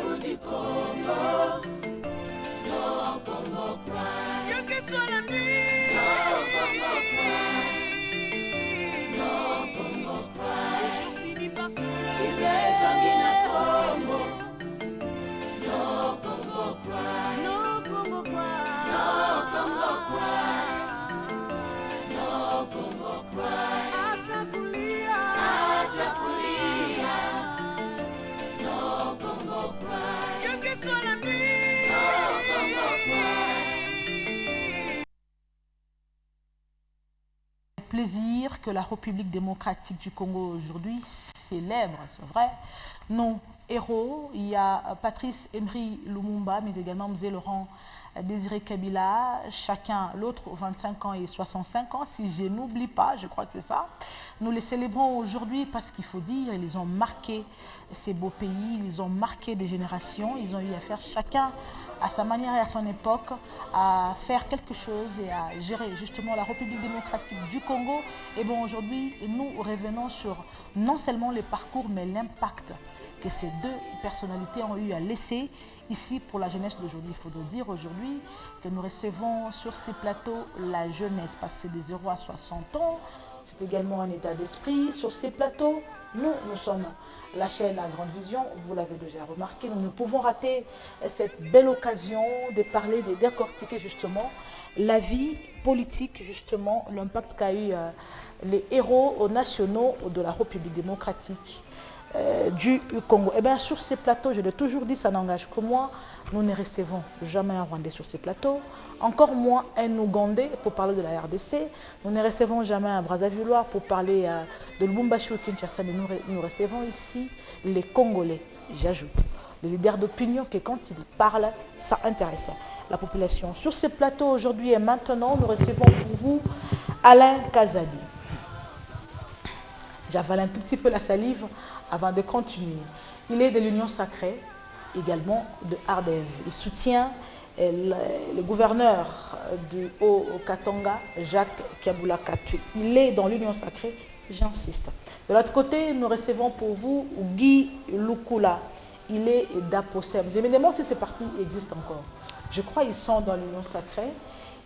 Narudi Congo, no Congo cry. Quelle que soit la nuit, no Congo cry. No Congo cry. Je finis par soleil. Il est sanguina Congo. No Congo cry. No Congo cry. No Congo cry. No Congo cry. Achakulia. Achakulia. No Congo cry. Quelle que soit la nuit. No Congo cry. Plaisir que la République démocratique du Congo aujourd'hui célèbre, c'est vrai, nos héros. Il y a Patrice Emery Lumumba, mais également Mzee Laurent Désiré Kabila, chacun, l'autre 25 ans et 65 ans, si je n'oublie pas, je crois que c'est ça. Nous les célébrons aujourd'hui parce qu'il faut dire, ils ont marqué ces beaux pays, ils ont marqué des générations, ils ont eu à faire chacun à sa manière et à son époque, à faire quelque chose et à gérer justement la République démocratique du Congo. Et bon, aujourd'hui, nous revenons sur non seulement les parcours, mais l'impact que ces deux personnalités ont eu à laisser ici pour la jeunesse d'aujourd'hui. Il faut dire aujourd'hui que nous recevons sur ces plateaux la jeunesse, parce que c'est des 0 à 60 ans, c'est également un état d'esprit. Sur ces plateaux, nous sommes la chaîne à grande vision, vous l'avez déjà remarqué, nous ne pouvons rater cette belle occasion de parler, de décortiquer justement la vie politique, justement l'impact qu'a eu les héros nationaux de la République démocratique du Congo. Et bien sur ces plateaux, je l'ai toujours dit, ça n'engage que moi, nous ne recevons jamais un Rwandais sur ces plateaux, encore moins un Ougandais pour parler de la RDC, nous ne recevons jamais un Brazzavillois pour parler de Lubumbashi ou Kinshasa, mais nous recevons ici les Congolais, j'ajoute, les leaders d'opinion que quand ils parlent, ça intéresse la population. Sur ces plateaux aujourd'hui et maintenant, nous recevons pour vous Alain Kazadi. J'avale un tout petit peu la salive avant de continuer. Il est de l'Union sacrée, également de Ardève. Il soutient le gouverneur du Haut-Katanga, Jacques Kabula Katui. Il est dans l'Union sacrée, j'insiste. De l'autre côté, nous recevons pour vous Guy Lukula. Il est d'Aposem. Je me demande si ces partis existent encore. Je crois qu'ils sont dans l'Union sacrée.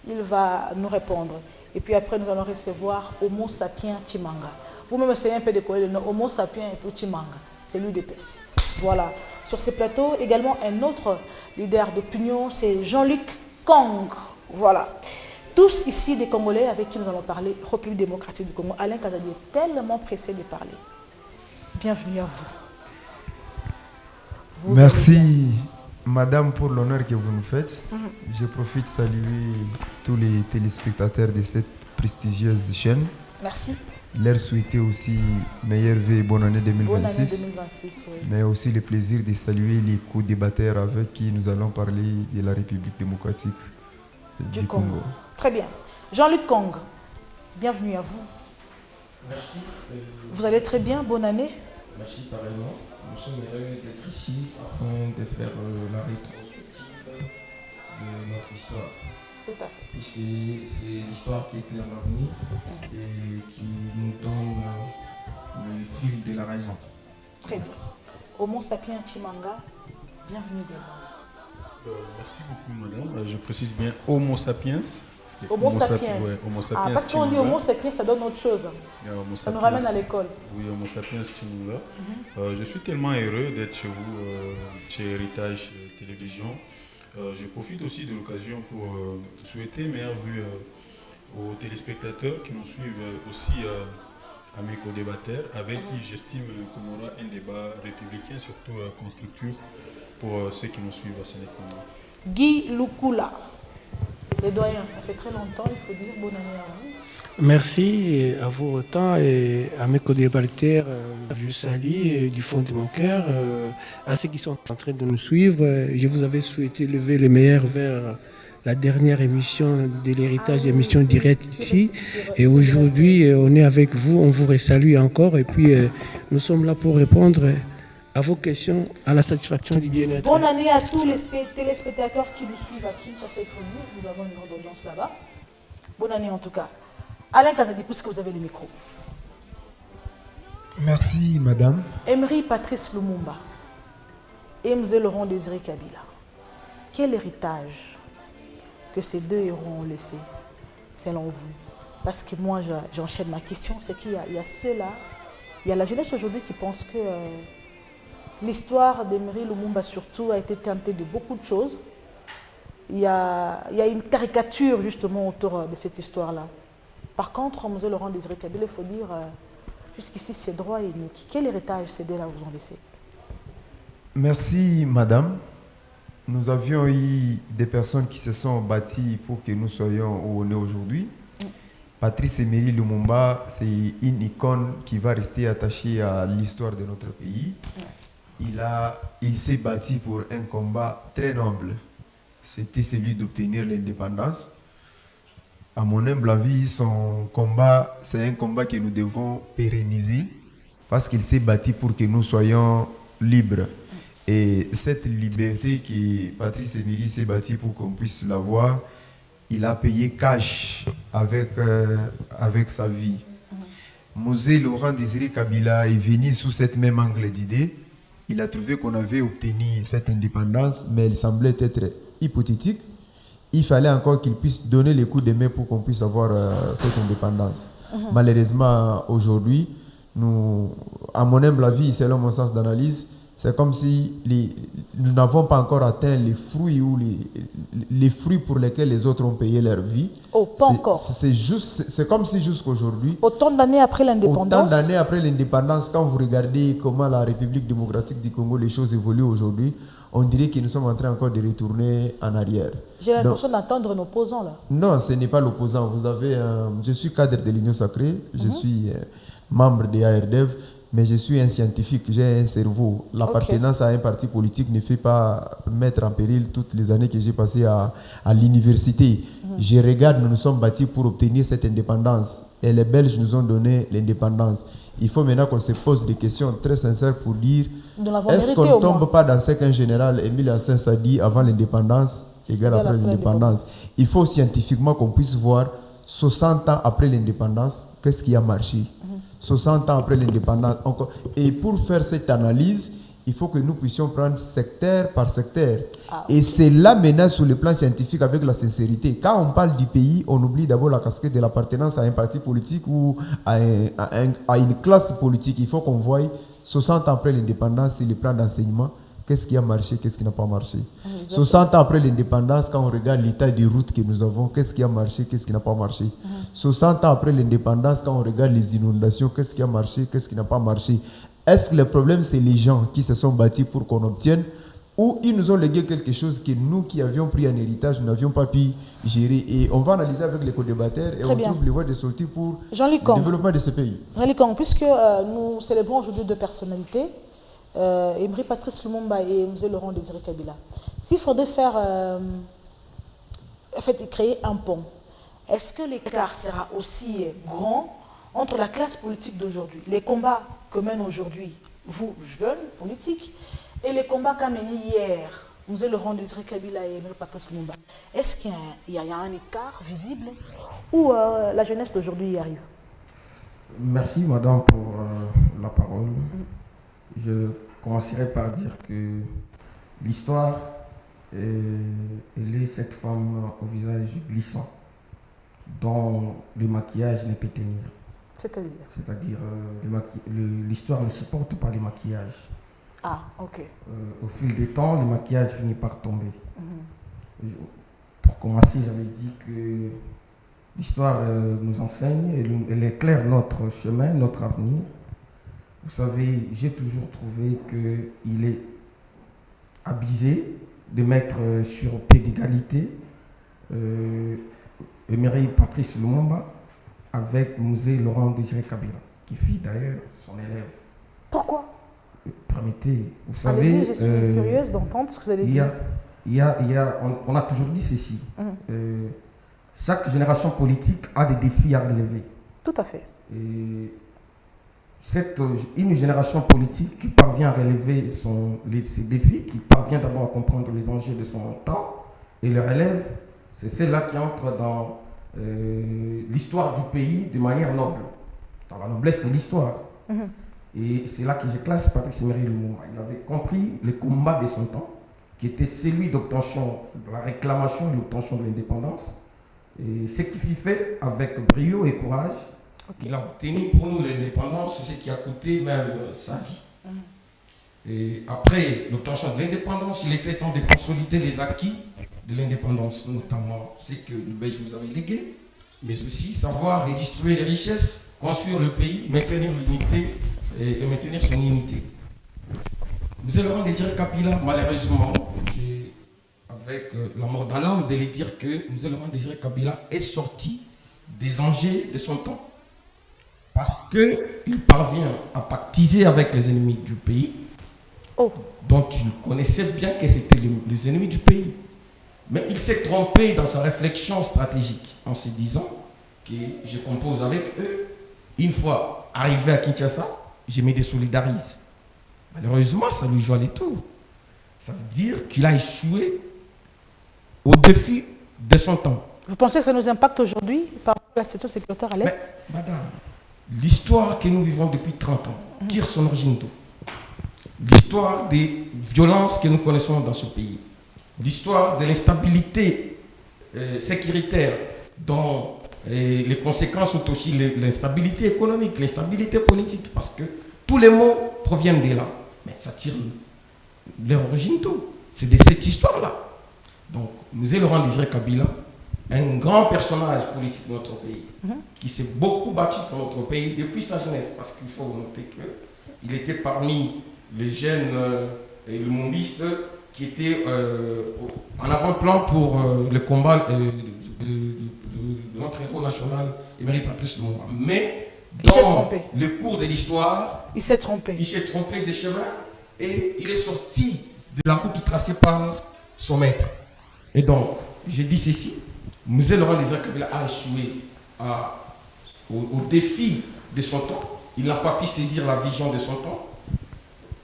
Il va nous répondre. Et puis après, nous allons recevoir Homo sapiens Chimanga. Vous-même essayez un peu de coller le nom Homo sapiens et pour Chimanga. C'est lui d'épaisse. Voilà. Sur ces plateaux, également un autre leader d'opinion, c'est Jean-Luc Kong. Voilà. Tous ici des Congolais avec qui nous allons parler, République démocratique du Congo. Alain Kazadi est tellement pressé de parler. Bienvenue à vous. Merci, madame, pour l'honneur que vous nous faites. Je profite de saluer tous les téléspectateurs de cette prestigieuse chaîne. Merci. Leur souhaiter aussi meilleure vie et bonne année 2026. Bonne année 2026, oui. Mais aussi le plaisir de saluer les co-débatteurs avec qui nous allons parler de la République démocratique du Congo. Très bien. Jean-Luc Kong, bienvenue à vous. Merci. Vous allez très bien, bonne année. Merci pareillement. Nous sommes heureux d'être ici afin de faire la rétrospective de notre histoire. Tout à fait. Puisque c'est l'histoire qui éclaire l'avenir et qui nous donne le fil de la raison. Très bien. Homo sapiens Chimanga, bienvenue également. Merci beaucoup, madame. Je précise bien Homo sapiens. Homo sapiens. Ouais, Homo sapiens parce qu'on dit Homo sapiens, ça donne autre chose. Ça nous ramène à l'école. Oui, Homo sapiens Chimanga. Je suis tellement heureux d'être chez vous, chez Héritage Télévision. Je profite aussi de l'occasion pour souhaiter meilleure vue aux téléspectateurs qui nous suivent aussi à mes co-débatteurs, avec qui j'estime qu'on aura un débat républicain, surtout constructif pour ceux qui nous suivent à Sénégal. Guy Lukula, les doyens, ça fait très longtemps, il faut dire bonne année à vous. Merci à vous autant et à mes co-débatteurs. Je salue du fond de mon cœur à ceux qui sont en train de nous suivre. Je vous avais souhaité lever les meilleurs vers la dernière émission de l'héritage, émission directe ici. Et aujourd'hui, on est avec vous, on vous salue encore. Et puis, nous sommes là pour répondre à vos questions, à la satisfaction du bien-être. Bonne année à tous les téléspectateurs qui nous suivent à Kinshasa et Fonu. Nous avons une grande audience là-bas. Bonne année en tout cas. Alain Kazadi, puisque vous avez le micro. Merci, madame. Emery Patrice Lumumba. et Mzee Laurent Désiré Kabila. Quel héritage que ces deux héros ont laissé, selon vous? Parce que moi, j'enchaîne ma question, c'est qu'il y a ceux-là, il y a la jeunesse aujourd'hui qui pense que l'histoire d'Emery Lumumba surtout a été teintée de beaucoup de choses. Il y a une caricature justement autour de cette histoire-là. Par contre, Mzee Laurent Désiré Kabila, il faut dire, jusqu'ici c'est droit et unique. Quel héritage ces deux-là vous ont laissé? Merci, madame. Nous avions eu des personnes qui se sont bâties pour que nous soyons où on est aujourd'hui. Patrice Emery Lumumba, c'est une icône qui va rester attachée à l'histoire de notre pays. Il s'est bâti pour un combat très noble. C'était celui d'obtenir l'indépendance. À mon humble avis, son combat, c'est un combat que nous devons pérenniser parce qu'il s'est bâti pour que nous soyons libres. Et cette liberté que Patrice Emery s'est bâti pour qu'on puisse l'avoir, il a payé cash avec sa vie. Mzee Laurent Désiré Kabila est venu sous cette même angle d'idée. Il a trouvé qu'on avait obtenu cette indépendance, mais elle semblait être hypothétique. Il fallait encore qu'il puisse donner les coups de main pour qu'on puisse avoir cette indépendance. Malheureusement, aujourd'hui, à mon humble avis, selon mon sens d'analyse, c'est comme si nous n'avons pas encore atteint les fruits les fruits pour lesquels les autres ont payé leur vie. Oh, pas encore. C'est comme si jusqu'aujourd'hui, autant d'années après l'indépendance, quand vous regardez comment la République démocratique du Congo, les choses évoluent aujourd'hui, on dirait que nous sommes en train encore de retourner en arrière. J'ai l'impression d'entendre un opposant là. Non, ce n'est pas l'opposant. Je suis cadre de l'Union Sacrée, je suis membre de ARDEV, mais je suis un scientifique, j'ai un cerveau. L'appartenance à un parti politique ne fait pas mettre en péril toutes les années que j'ai passées à l'université. Je regarde, nous nous sommes bâtis pour obtenir cette indépendance. Et les Belges nous ont donné l'indépendance. Il faut maintenant qu'on se pose des questions très sincères pour dire, est-ce qu'on ne tombe pas dans ce qu'un général Émile Assens a dit avant l'indépendance, égale après l'indépendance? Il faut scientifiquement qu'on puisse voir 60 ans après l'indépendance, qu'est-ce qui a marché? 60 ans après l'indépendance encore. Et pour faire cette analyse, il faut que nous puissions prendre secteur par secteur. Et c'est là maintenant sur le plan scientifique avec la sincérité. Quand on parle du pays, on oublie d'abord la casquette de l'appartenance à un parti politique ou à une classe politique. Il faut qu'on voie 60 ans après l'indépendance, c'est le plan d'enseignement. Qu'est-ce qui a marché, qu'est-ce qui n'a pas marché? 60 ans après l'indépendance, quand on regarde l'état des routes que nous avons, qu'est-ce qui a marché, qu'est-ce qui n'a pas marché? 60 ans après l'indépendance, quand on regarde les inondations, qu'est-ce qui a marché, qu'est-ce qui n'a pas marché? Est-ce que le problème, c'est les gens qui se sont bâtis pour qu'on obtienne, ou ils nous ont légué quelque chose que nous qui avions pris en héritage, nous n'avions pas pu gérer? Et on va analyser avec les co-débatteurs et on trouve les voies de sortie pour le développement de ce pays. Jean-Luc Kong, puisque nous célébrons aujourd'hui deux personnalités, Emery Patrice Lumumba et Mzee Laurent Désiré Kabila. S'il faudrait créer un pont, est-ce que l'écart sera aussi grand entre la classe politique d'aujourd'hui, les combats que mènent aujourd'hui, vous, jeunes politiques, et les combats qu'a mené hier Mzee Laurent Désiré Kabila et Emery Patrice Lumumba? Est-ce qu'il y a un écart visible ou la jeunesse d'aujourd'hui y arrive? Merci madame pour la parole. Je commencerai par dire que l'histoire, elle est cette femme au visage glissant, dont le maquillage ne peut tenir. C'est-à-dire l'histoire ne supporte pas les maquillages. Ah, ok. Au fil des temps, le maquillage finit par tomber. Pour commencer, j'avais dit que l'histoire nous enseigne, elle éclaire notre chemin, notre avenir. Vous savez, j'ai toujours trouvé qu'il est abusé de mettre sur pied d'égalité Emery Patrice Lumumba avec Mzee Laurent Désiré Kabila, qui fut d'ailleurs son élève. Pourquoi? Permettez, vous savez... Je suis curieuse d'entendre ce que vous allez dire. On a toujours dit ceci. Chaque génération politique a des défis à relever. Tout à fait. Et une génération politique qui parvient à relever ses défis, qui parvient d'abord à comprendre les enjeux de son temps et le relève, c'est celle-là qui entre dans l'histoire du pays de manière noble, dans la noblesse de l'histoire. Et c'est là que je classe Patrice Emery Lumumba. Il avait compris le combat de son temps, qui était celui d'obtention de la réclamation et l'obtention de l'indépendance. Et ce qui fut fait avec brio et courage, il a obtenu pour nous l'indépendance, ce qui a coûté même sa vie. Et après l'obtention de l'indépendance, il était temps de consolider les acquis de l'indépendance, notamment ce que le Belge nous avait légué, mais aussi savoir redistribuer les richesses, construire le pays, maintenir l'unité et maintenir son unité. Nous allons Désiré Kabila, malheureusement, avec la mort dans l'âme, de lui dire que nous allons Désiré Kabila est sorti des enjeux de son temps. Parce qu'il parvient à pactiser avec les ennemis du pays, dont il connaissait bien que c'était les ennemis du pays. Mais il s'est trompé dans sa réflexion stratégique en se disant que je compose avec eux. Une fois arrivé à Kinshasa, je me désolidarise. Malheureusement, ça lui joue les tours. Ça veut dire qu'il a échoué au défi de son temps. Vous pensez que ça nous impacte aujourd'hui par rapport à la situation sécuritaire à l'Est? Madame, l'histoire que nous vivons depuis 30 ans tire son origine d'où? L'histoire des violences que nous connaissons dans ce pays. L'histoire de l'instabilité sécuritaire dont les conséquences sont aussi l'instabilité économique, l'instabilité politique, parce que tous les mots proviennent de là. Mais ça tire leur origine d'où? C'est de cette histoire-là. Donc, nous allons rendre Désiré Kabila un grand personnage politique de notre pays, qui s'est beaucoup battu pour notre pays depuis sa jeunesse, parce qu'il faut noter qu'il était parmi les jeunes lumumbistes qui étaient en avant-plan pour le combat de notre héros national, Emery Patrice Lumumba. Mais dans le cours de l'histoire, il s'est trompé de chemin et il est sorti de la route tracée par son maître. Et donc, j'ai dit ceci, Mzee Laurent Désiré Kabila a échoué au défi de son temps. Il n'a pas pu saisir la vision de son temps.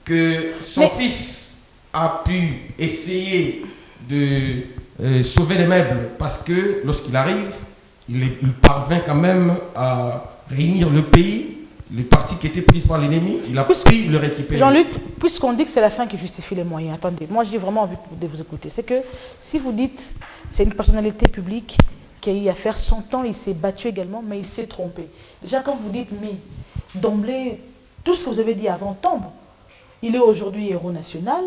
Que son fils a pu essayer de sauver les meubles parce que lorsqu'il arrive, il parvint quand même à réunir le pays, les parties qui étaient prises par l'ennemi, il a pu le récupérer. Jean-Luc, puisqu'on dit que c'est la fin qui justifie les moyens, attendez, moi j'ai vraiment envie de vous écouter. C'est que si vous dites c'est une personnalité publique qui a eu à faire son temps, il s'est battu également, mais il s'est trompé. Déjà quand vous dites, mais d'emblée, tout ce que vous avez dit avant tombe. Il est aujourd'hui héros national.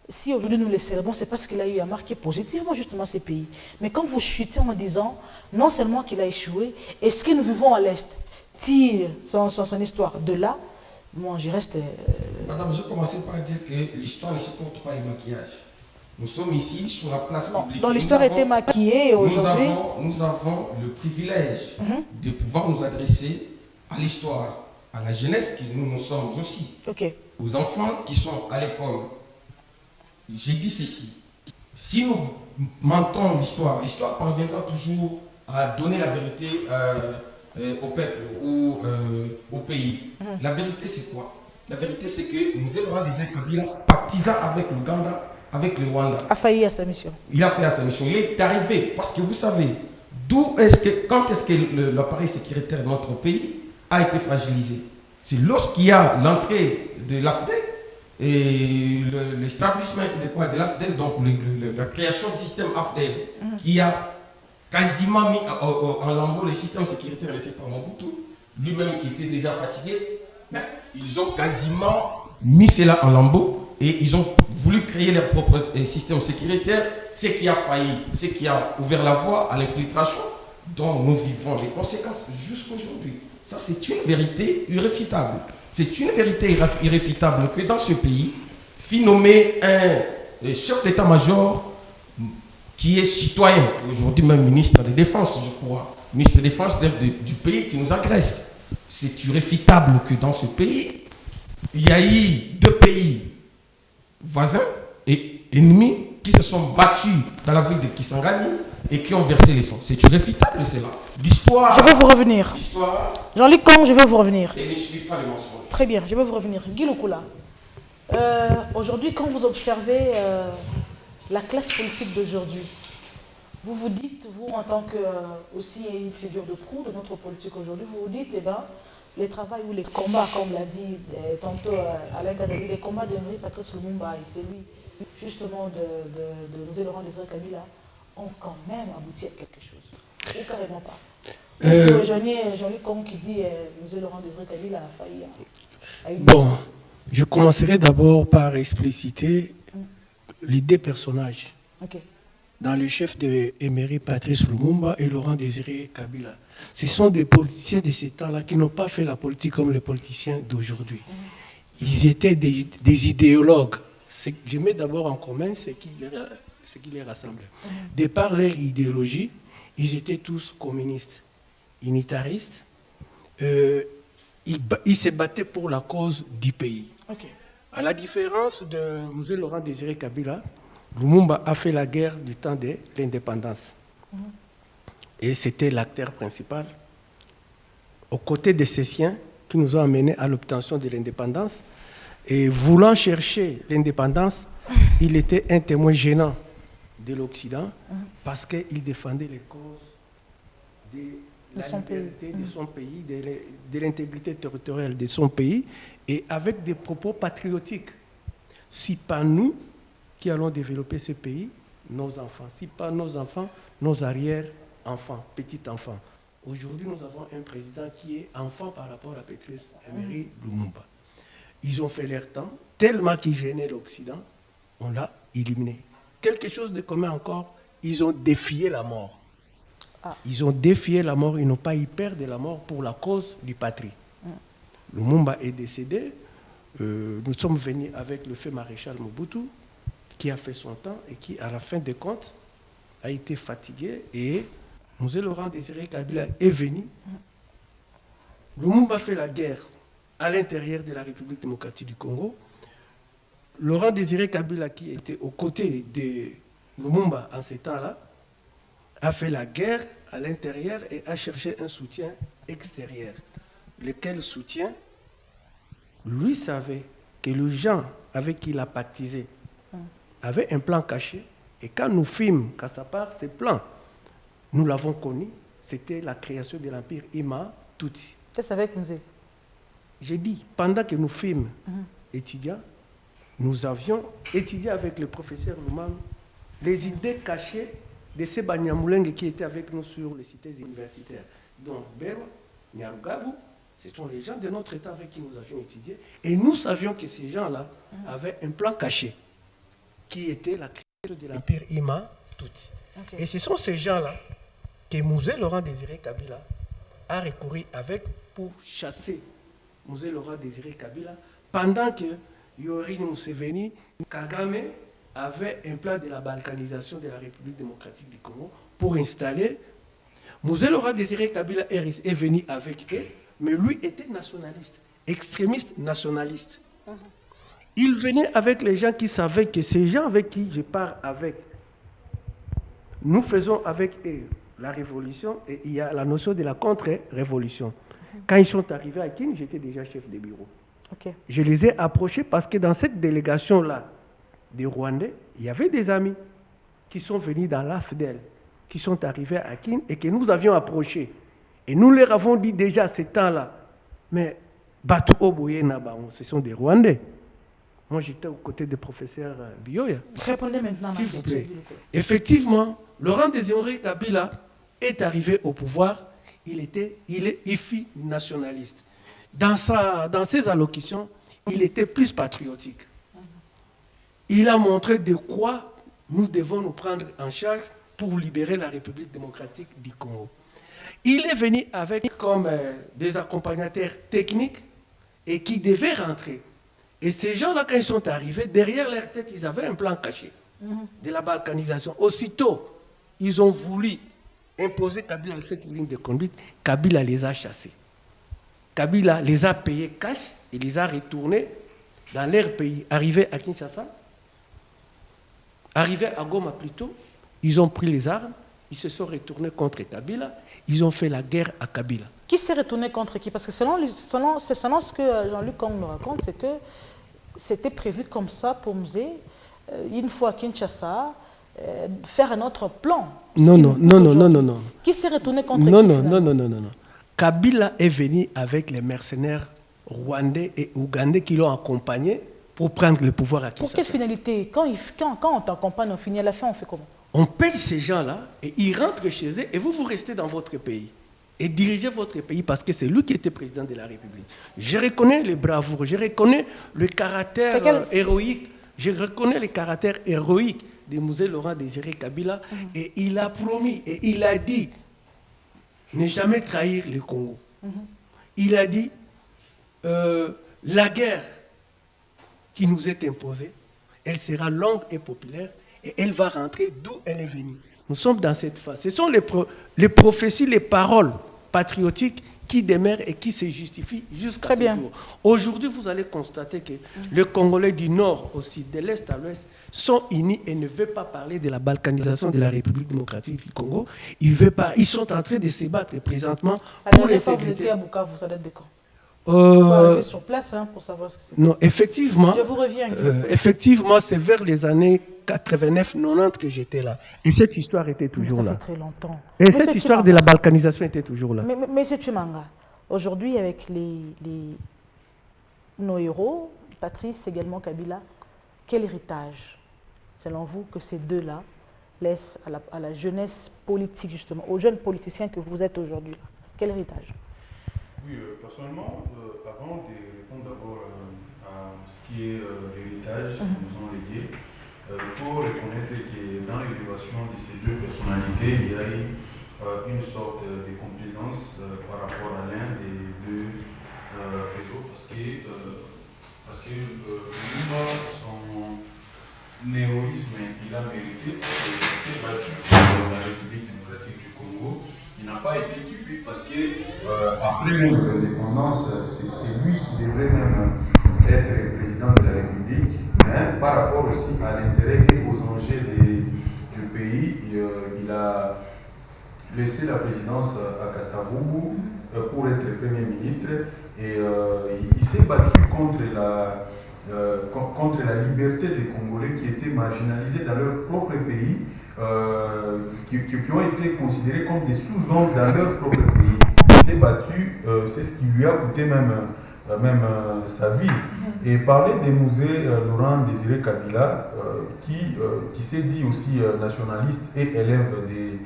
Si aujourd'hui nous le célébrons, c'est parce qu'il a eu à marquer positivement justement ces pays. Mais quand vous chutez en disant, non seulement qu'il a échoué, et ce que nous vivons à l'Est tire son histoire de là, moi je reste... Madame, je commençais par dire que l'histoire ne se compte pas avec maquillage. Nous sommes ici sur la place publique. Donc l'histoire était maquillée et aujourd'hui... Nous avons le privilège de pouvoir nous adresser à l'histoire, à la jeunesse que nous sommes aussi. Aux enfants qui sont à l'école. J'ai dit ceci. Si nous mentons l'histoire, l'histoire parviendra toujours à donner la vérité au peuple ou au pays. La vérité c'est quoi? La vérité c'est que Mzee Laurent Désiré Kabila, partisan avec l'Ouganda, avec le Rwanda, a failli à sa mission. Il a fait à sa mission. Il est arrivé parce que vous savez, quand est-ce que l'appareil sécuritaire de notre pays a été fragilisé? C'est lorsqu'il y a l'entrée de l'AFDEL et l'établissement de l'AFDEL, donc la création du système AFDEL, qui a quasiment mis en lambeau le système sécuritaire laissé par Mobutu, lui-même qui était déjà fatigué. Mais ils ont quasiment mis cela en lambeau et ils ont voulu créer leur propre système sécuritaire, ce qui a failli, ce qui a ouvert la voie à l'infiltration dont nous vivons les conséquences jusqu'aujourd'hui. Ça, c'est une vérité irréfutable. C'est une vérité irréfutable que dans ce pays, fit nommer un chef d'état-major qui est citoyen, aujourd'hui même ministre de Défense, je crois, ministre de Défense du pays qui nous agresse. C'est irréfutable que dans ce pays, il y a eu 2 pays voisins et ennemis qui se sont battus dans la ville de Kisangani et qui ont versé les sangs. C'est irréfutable cela. L'histoire... Je vais vous revenir. Jean-Luc Kong, je vais vous revenir. Et ne suit pas les mensonges. Très bien, je vais vous revenir. Guy Lukula, aujourd'hui quand vous observez la classe politique d'aujourd'hui, vous vous dites, vous en tant que aussi une figure de proue de notre politique aujourd'hui, vous vous dites, eh ben, les travaux ou les combats, comme l'a dit tantôt Alain Kazali, les combats d'Emery Patrice Lumumba et celui justement de Mzee Laurent Désiré Kabila ont quand même abouti à quelque chose. Ou carrément pas. Jean-Luc Kong qui dit Mzee Laurent Désiré Kabila a failli à une... Bon, je commencerai d'abord par expliciter les deux personnages. Okay. Dans le chef de Emery Patrice Lumumba et Laurent Désiré Kabila. Ce sont des politiciens de ces temps-là qui n'ont pas fait la politique comme les politiciens d'aujourd'hui. Ils étaient des idéologues. Je mets d'abord en commun ce qui les rassemblait. De par leur idéologie, ils étaient tous communistes, unitaristes. Ils se battaient pour la cause du pays. Okay. À la différence de Mzee Laurent Désiré Kabila, Lumumba a fait la guerre du temps de l'indépendance. Et c'était l'acteur principal, aux côtés de ses siens, qui nous ont amenés à l'obtention de l'indépendance. Et voulant chercher l'indépendance, il était un témoin gênant de l'Occident parce qu'il défendait les causes de la liberté de son pays, de l'intégrité territoriale de son pays, et avec des propos patriotiques. Si pas nous qui allons développer ce pays, nos enfants. Si pas nos enfants, nos arrière-enfants, petits-enfants. Aujourd'hui, nous avons un président qui est enfant par rapport à Patrice Emery Lumumba. Ils ont fait leur temps, tellement qu'ils gênaient l'Occident, on l'a éliminé. Quelque chose de commun encore, ils ont défié la mort. Ils ont défié la mort, ils n'ont pas eu peur de la mort pour la cause du patrie. Lumumba est décédé, nous sommes venus avec le feu maréchal Mobutu, qui a fait son temps et qui, à la fin des comptes, a été fatigué. Et Mzee Laurent Désiré Kabila est venu. Lumumba fait la guerre à l'intérieur de la République démocratique du Congo. Laurent Désiré Kabila, qui était aux côtés de Lumumba en ces temps-là, a fait la guerre à l'intérieur et a cherché un soutien extérieur. Lequel soutien, lui savait que les gens avec qui il a pactisé avaient un plan caché. Et quand nous fîmes, qu'à sa part, ce plan, nous l'avons connu, c'était la création de l'Empire Ima Tutsi. Qu'est-ce avec nous? J'ai dit, pendant que nous fîmes étudiants, nous avions étudié avec le professeur Lumumba les idées cachées de ces Banyamulenge qui étaient avec nous sur les cités universitaires. Donc, Berwa, Nyarugabu, ce sont les gens de notre État avec qui nous avions étudié. Et nous savions que ces gens-là avaient un plan caché, qui était la création de l'Empire Ima Tutsi. Okay. Et ce sont ces gens-là que Mzee Laurent Désiré Kabila a recouru avec pour chasser Mzee Laurent Désiré Kabila, pendant que Yoweri Museveni, Kagame, avait un plan de la balkanisation de la République démocratique du Congo pour installer. Mzee Laurent Désiré Kabila est venu avec eux, mais lui était nationaliste, extrémiste nationaliste. Il venait avec les gens qui savaient que ces gens avec qui je pars avec, nous faisons avec eux la révolution, et il y a la notion de la contre-révolution. Quand ils sont arrivés à Kin, j'étais déjà chef de bureau. Okay. Je les ai approchés parce que dans cette délégation-là des Rwandais, il y avait des amis qui sont venus dans l'AFDEL, qui sont arrivés à Kin et que nous avions approchés. Et nous leur avons dit déjà à ce temps-là, mais Batu Oboye Nabango, ce sont des Rwandais. Moi, j'étais aux côtés du professeur Bioya. Répondez maintenant. S'il vous plaît. Effectivement, Laurent Désiré Kabila est arrivé au pouvoir. Il est IFI nationaliste. Dans ses allocutions, il était plus patriotique. Il a montré de quoi nous devons nous prendre en charge pour libérer la République démocratique du Congo. Il est venu avec comme des accompagnateurs techniques et qui devaient rentrer. Et ces gens-là, quand ils sont arrivés, derrière leur tête, ils avaient un plan caché de la balkanisation. Aussitôt, ils ont voulu imposer Kabila cette ligne de conduite. Kabila les a chassés. Kabila les a payés cash et les a retournés dans leur pays. Arrivés à Kinshasa, arrivés à Goma plutôt, ils ont pris les armes, ils se sont retournés contre Kabila, ils ont fait la guerre à Kabila. Qui s'est retourné contre qui? Parce que selon ce que Jean-Luc Kong nous raconte, c'est que c'était prévu comme ça pour Mzee, une fois à Kinshasa, faire un autre plan. Non. Qui s'est retourné contre qui? Non. Kabila est venu avec les mercenaires rwandais et ougandais qui l'ont accompagné pour prendre le pouvoir à Kinshasa. Pour quelle finalité? Quand on t'accompagne, on finit à la fin, on fait comment? On paye ces gens-là et ils rentrent chez eux et vous restez dans votre pays et dirigez votre pays parce que c'est lui qui était président de la République. Je reconnais les bravoures, je reconnais le caractère héroïque, je reconnais le caractère héroïque de Mzee Laurent Désiré Kabila et il a promis et il a dit ne jamais trahir le Congo. Il a dit la guerre qui nous est imposée, elle sera longue et populaire et elle va rentrer d'où elle est venue. Nous sommes dans cette phase. Ce sont les prophéties, les paroles patriotiques qui demeurent et qui se justifient jusqu'à ce jour. Aujourd'hui, vous allez constater que les Congolais du Nord au Sud, de l'Est à l'Ouest, sont unis et ne veulent pas parler de la balkanisation de la République démocratique du Congo. Ils sont en train de se battre présentement pour l'intégrité. Vous étiez à Bukavu, vous êtes d'accord? Vous arrivez sur place pour savoir ce que c'est. Non, effectivement. Je vous reviens. Effectivement, c'est vers les années 89-90 que j'étais là. Et cette histoire était toujours là. Ça fait très longtemps. Et cette histoire de la balkanisation était toujours là. Mais Monsieur Tshimanga, aujourd'hui avec nos héros, Patrice également Kabila, quel héritage, selon vous, que ces deux-là laissent à la jeunesse politique, justement, aux jeunes politiciens que vous êtes aujourd'hui? Quel héritage? Oui, personnellement, avant de répondre d'abord à ce qui est l'héritage que nous ont légué, il faut reconnaître que dans l'élévation de ces deux personnalités, il y a eu une sorte de complaisance par rapport à l'un des deux héros, parce que Lumumba, son héroïsme, il a mérité, parce qu'il s'est battu pour la République démocratique du Congo. Il n'a pas été tué parce que après l'indépendance, c'est lui qui devrait même être président de la République, mais par rapport aussi à l'intérêt et aux enjeux du pays, il a laissé la présidence à Kasavubu pour être Premier ministre et il s'est battu contre la liberté des Congolais qui étaient marginalisés dans leur propre pays. Qui ont été considérés comme des sous-hommes dans leur propre pays. Il s'est battu, c'est ce qui lui a coûté même sa vie. Et parler de Mzee Laurent Désiré Kabila, qui s'est dit aussi nationaliste et élève de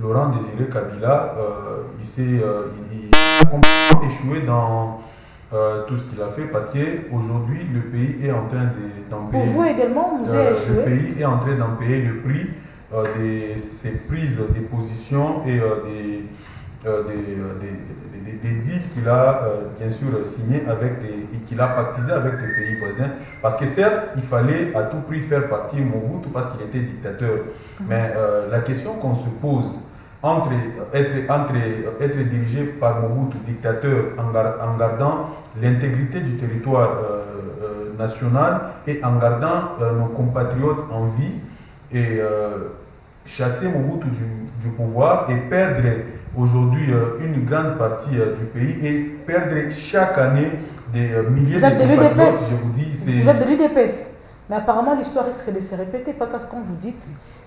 Laurent Désiré Kabila, il a complètement échoué dans tout ce qu'il a fait parce qu'aujourd'hui le pays est en train d'en payer. Pour vous également, vous avez échoué. Le pays est en train d'en payer le prix de ses prises de position et des deals qu'il a bien sûr signés et qu'il a pactisé avec des pays voisins. Parce que certes, il fallait à tout prix faire partie Mobutu parce qu'il était dictateur. Mais la question qu'on se pose entre être dirigé par Mobutu, dictateur, en gardant l'intégrité du territoire national et en gardant nos compatriotes en vie et chasser Mobutu du pouvoir et perdre aujourd'hui une grande partie du pays et perdre chaque année des milliers de compatriotes, je vous dis, c'est... Vous êtes de l'UDPS, mais apparemment l'histoire risque de se répéter, pas parce qu'on vous dit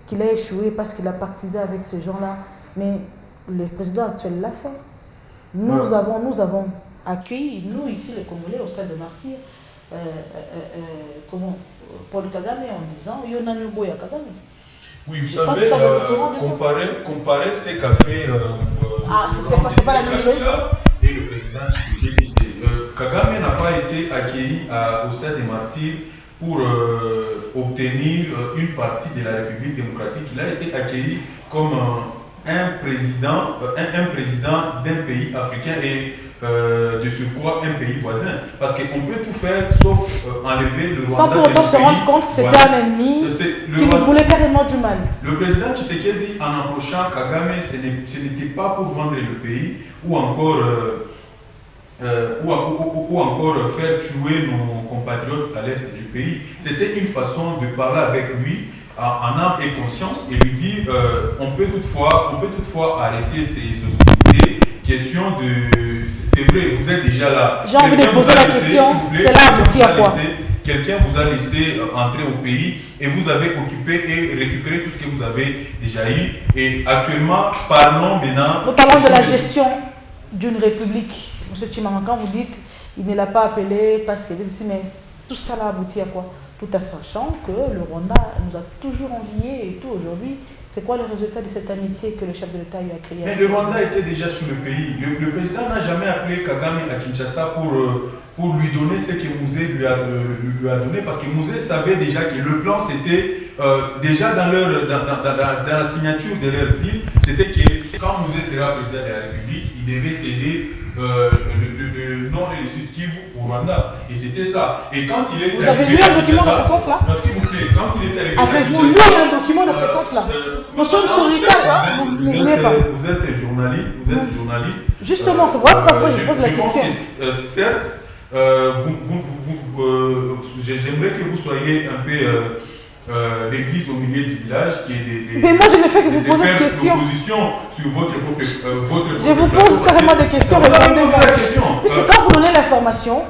qu'il a échoué, parce qu'il a partisé avec ces gens-là, mais le président actuel l'a fait. Nous avons accueilli, nous ici les Congolais, au stade de Martyrs, Paul Kagame en disant « Yona Nuboya Kagame ». Oui, vous savez, comparer ce qu'a fait c'est pas la même chose. Et le président Tshisekedi, Kagame n'a pas été accueilli au stade des Martyrs pour obtenir une partie de la République démocratique. Il a été accueilli comme un président d'un pays africain et de surcroît un pays voisin. Parce qu'on peut tout faire sauf enlever le Rwanda. Sans pour autant se rendre compte que c'était un ennemi qui nous voulait carrément du mal. Le président Tshisekedi, en approchant Kagame, ce n'était pas pour vendre le pays ou encore faire tuer nos compatriotes à l'est du pays. C'était une façon de parler avec lui en âme et conscience et lui dire on peut toutefois arrêter ces hostilités. Question de... C'est vrai, vous êtes déjà là. J'ai envie de poser la question, c'est là abouti à quoi? Quelqu'un vous a laissé entrer au pays et vous avez occupé et récupéré tout ce que vous avez déjà eu. Et actuellement, parlons maintenant... Nous parlons de la gestion d'une république. M. Tshimanga, quand vous dites il ne l'a pas appelé parce que mais tout ça a abouti à quoi? Tout en sachant que le Rwanda nous a toujours enviés et tout aujourd'hui. C'est quoi le résultat de cette amitié que le chef de l'État a créée? Mais le Rwanda était déjà sur le pays. Le président n'a jamais appelé Kagame à Kinshasa pour lui donner ce que Mouzé lui a donné, parce que Mouzé savait déjà que le plan c'était déjà dans la signature de leur deal, c'était que quand Mouzé sera président de la République, il devait céder le nord et le sud Kivu au Rwanda. Et c'était ça. Et quand il est Vous avez lu un document dans ce sens-là? S'il vous plaît, quand il est arrivé avez-vous lu un document dans ce sens-là? Nous sommes sur l'héritage, hein? Vous êtes journaliste. Justement, c'est voilà pourquoi je pose la question. Certes, j'aimerais que vous soyez un peu l'église au milieu du village qui est mais moi je ne fais que vous poser une question. Sur votre je vous pose carrément des questions. Puisque quand vous donnez l'information,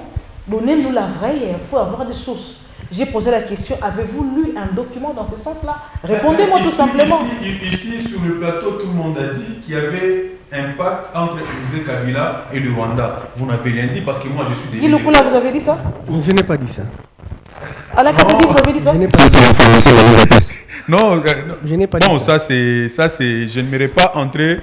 donnez-nous la vraie et il faut avoir des sources. J'ai posé la question, avez-vous lu un document dans ce sens-là? Répondez-moi tout simplement. Ici, sur le plateau, tout le monde a dit qu'il y avait un pacte entre Mouzé Kabila et le Rwanda. Vous n'avez rien dit parce que moi je suis désolé. Guy Lukula, vous avez dit ça? Je n'ai pas dit ça. Alain Kadidi, vous avez dit ça? Non, je n'ai pas dit ça. Je n'aimerais pas entrer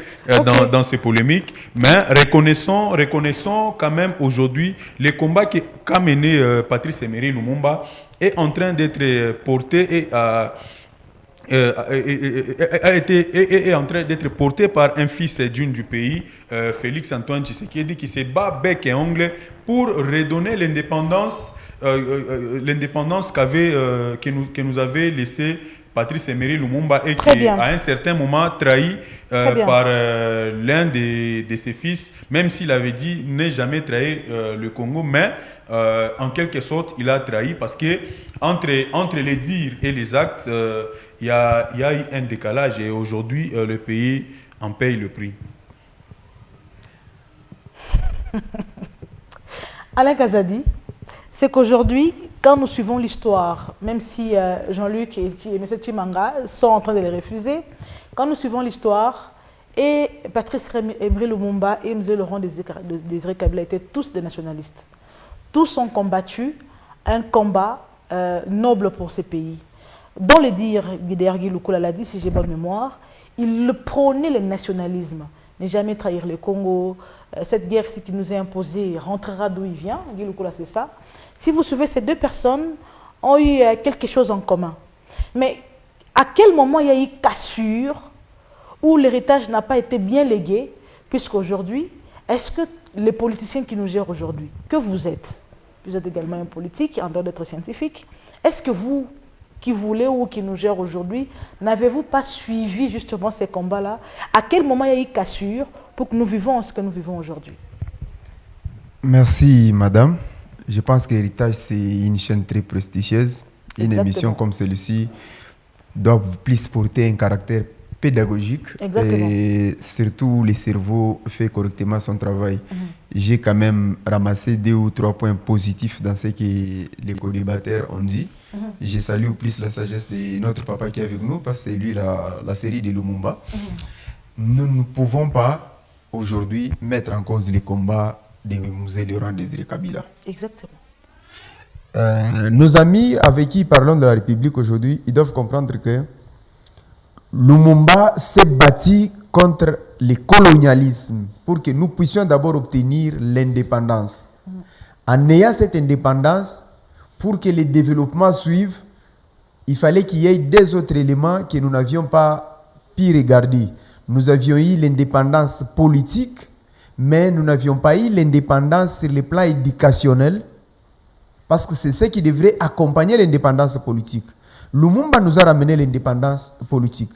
dans ces polémiques, mais reconnaissons quand même aujourd'hui les combats qu'a mené Patrice Emery Lumumba est en train d'être porté est en train d'être porté par un fils d'une du pays, Félix Antoine Tshisekedi, qui se bat bec et ongle pour redonner l'indépendance que nous avait laissé Patrice Emery Lumumba et qui à un certain moment trahi par l'un de ses fils, même s'il avait dit ne jamais trahir le Congo, mais en quelque sorte il a trahi parce que entre les dires et les actes il y a eu un décalage et aujourd'hui le pays en paye le prix. Alain Kazadi, c'est qu'aujourd'hui, quand nous suivons l'histoire, même si Jean-Luc et M. Tshimanga sont en train de les refuser, quand nous suivons l'histoire, et Patrice Emery Lumumba et M. Laurent Désiré Kabila étaient tous des nationalistes. Tous ont combattu un combat noble pour ces pays. Dans les dires, Guy Lukula l'a dit, si j'ai bonne mémoire, il prônait le nationalisme. Ne jamais trahir le Congo, cette guerre-ci qui nous est imposée rentrera d'où il vient, Guy Lukula, c'est ça. Si vous suivez, ces deux personnes ont eu quelque chose en commun. Mais à quel moment il y a eu cassure où l'héritage n'a pas été bien légué, puisqu'aujourd'hui, est-ce que les politiciens qui nous gèrent aujourd'hui, que vous êtes également un politique, en dehors d'être scientifique, est-ce que vous, qui voulez ou qui nous gèrent aujourd'hui, n'avez-vous pas suivi justement ces combats-là? À quel moment il y a eu cassure pour que nous vivions ce que nous vivons aujourd'hui? Merci, madame. Je pense que Héritage, c'est une chaîne très prestigieuse. Une émission comme celle-ci doit plus porter un caractère pédagogique. Exactement. Et surtout, le cerveau fait correctement son travail. J'ai quand même ramassé 2 ou 3 points positifs dans ce que les co-débatteurs ont dit. Je salue plus la sagesse de notre papa qui est avec nous, parce que c'est lui la série de Lumumba. Nous ne pouvons pas aujourd'hui mettre en cause les combats de Mouzé Laurent Désiré Kabila. Exactement. Nos amis avec qui parlons de la République aujourd'hui, ils doivent comprendre que Lumumba s'est battu contre le colonialisme pour que nous puissions d'abord obtenir l'indépendance. En ayant cette indépendance, pour que le développement suive, il fallait qu'il y ait des autres éléments que nous n'avions pas pu regarder. Nous avions eu l'indépendance politique, mais nous n'avions pas eu l'indépendance sur le plan éducationnel, parce que c'est ce qui devrait accompagner l'indépendance politique. Lumumba nous a ramené l'indépendance politique.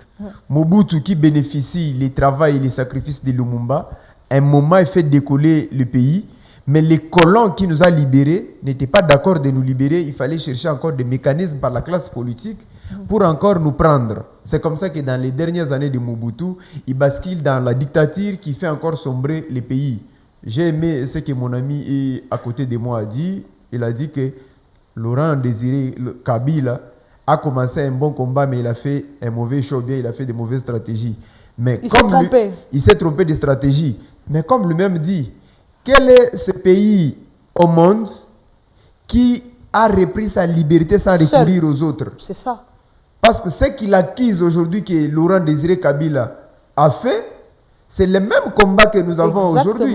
Mobutu, qui bénéficie du travail et les sacrifices de Lumumba, à un moment il fait décoller le pays, mais les colons qui nous ont libérés n'étaient pas d'accord de nous libérer. Il fallait chercher encore des mécanismes par la classe politique pour encore nous prendre. C'est comme ça que dans les dernières années de Mobutu, il bascule dans la dictature qui fait encore sombrer les pays. J'ai aimé ce que mon ami à côté de moi a dit. Il a dit que Laurent Désiré Kabila a commencé un bon combat, mais il a fait un mauvais choix, bien il a fait de mauvaises stratégies. Mais il s'est trompé de stratégie. Mais comme lui-même dit, quel est ce pays au monde qui a repris sa liberté sans recourir aux autres? C'est ça. Parce que ce qu'il acquise aujourd'hui, que Laurent Désiré Kabila a fait, c'est le même combat que nous avons aujourd'hui.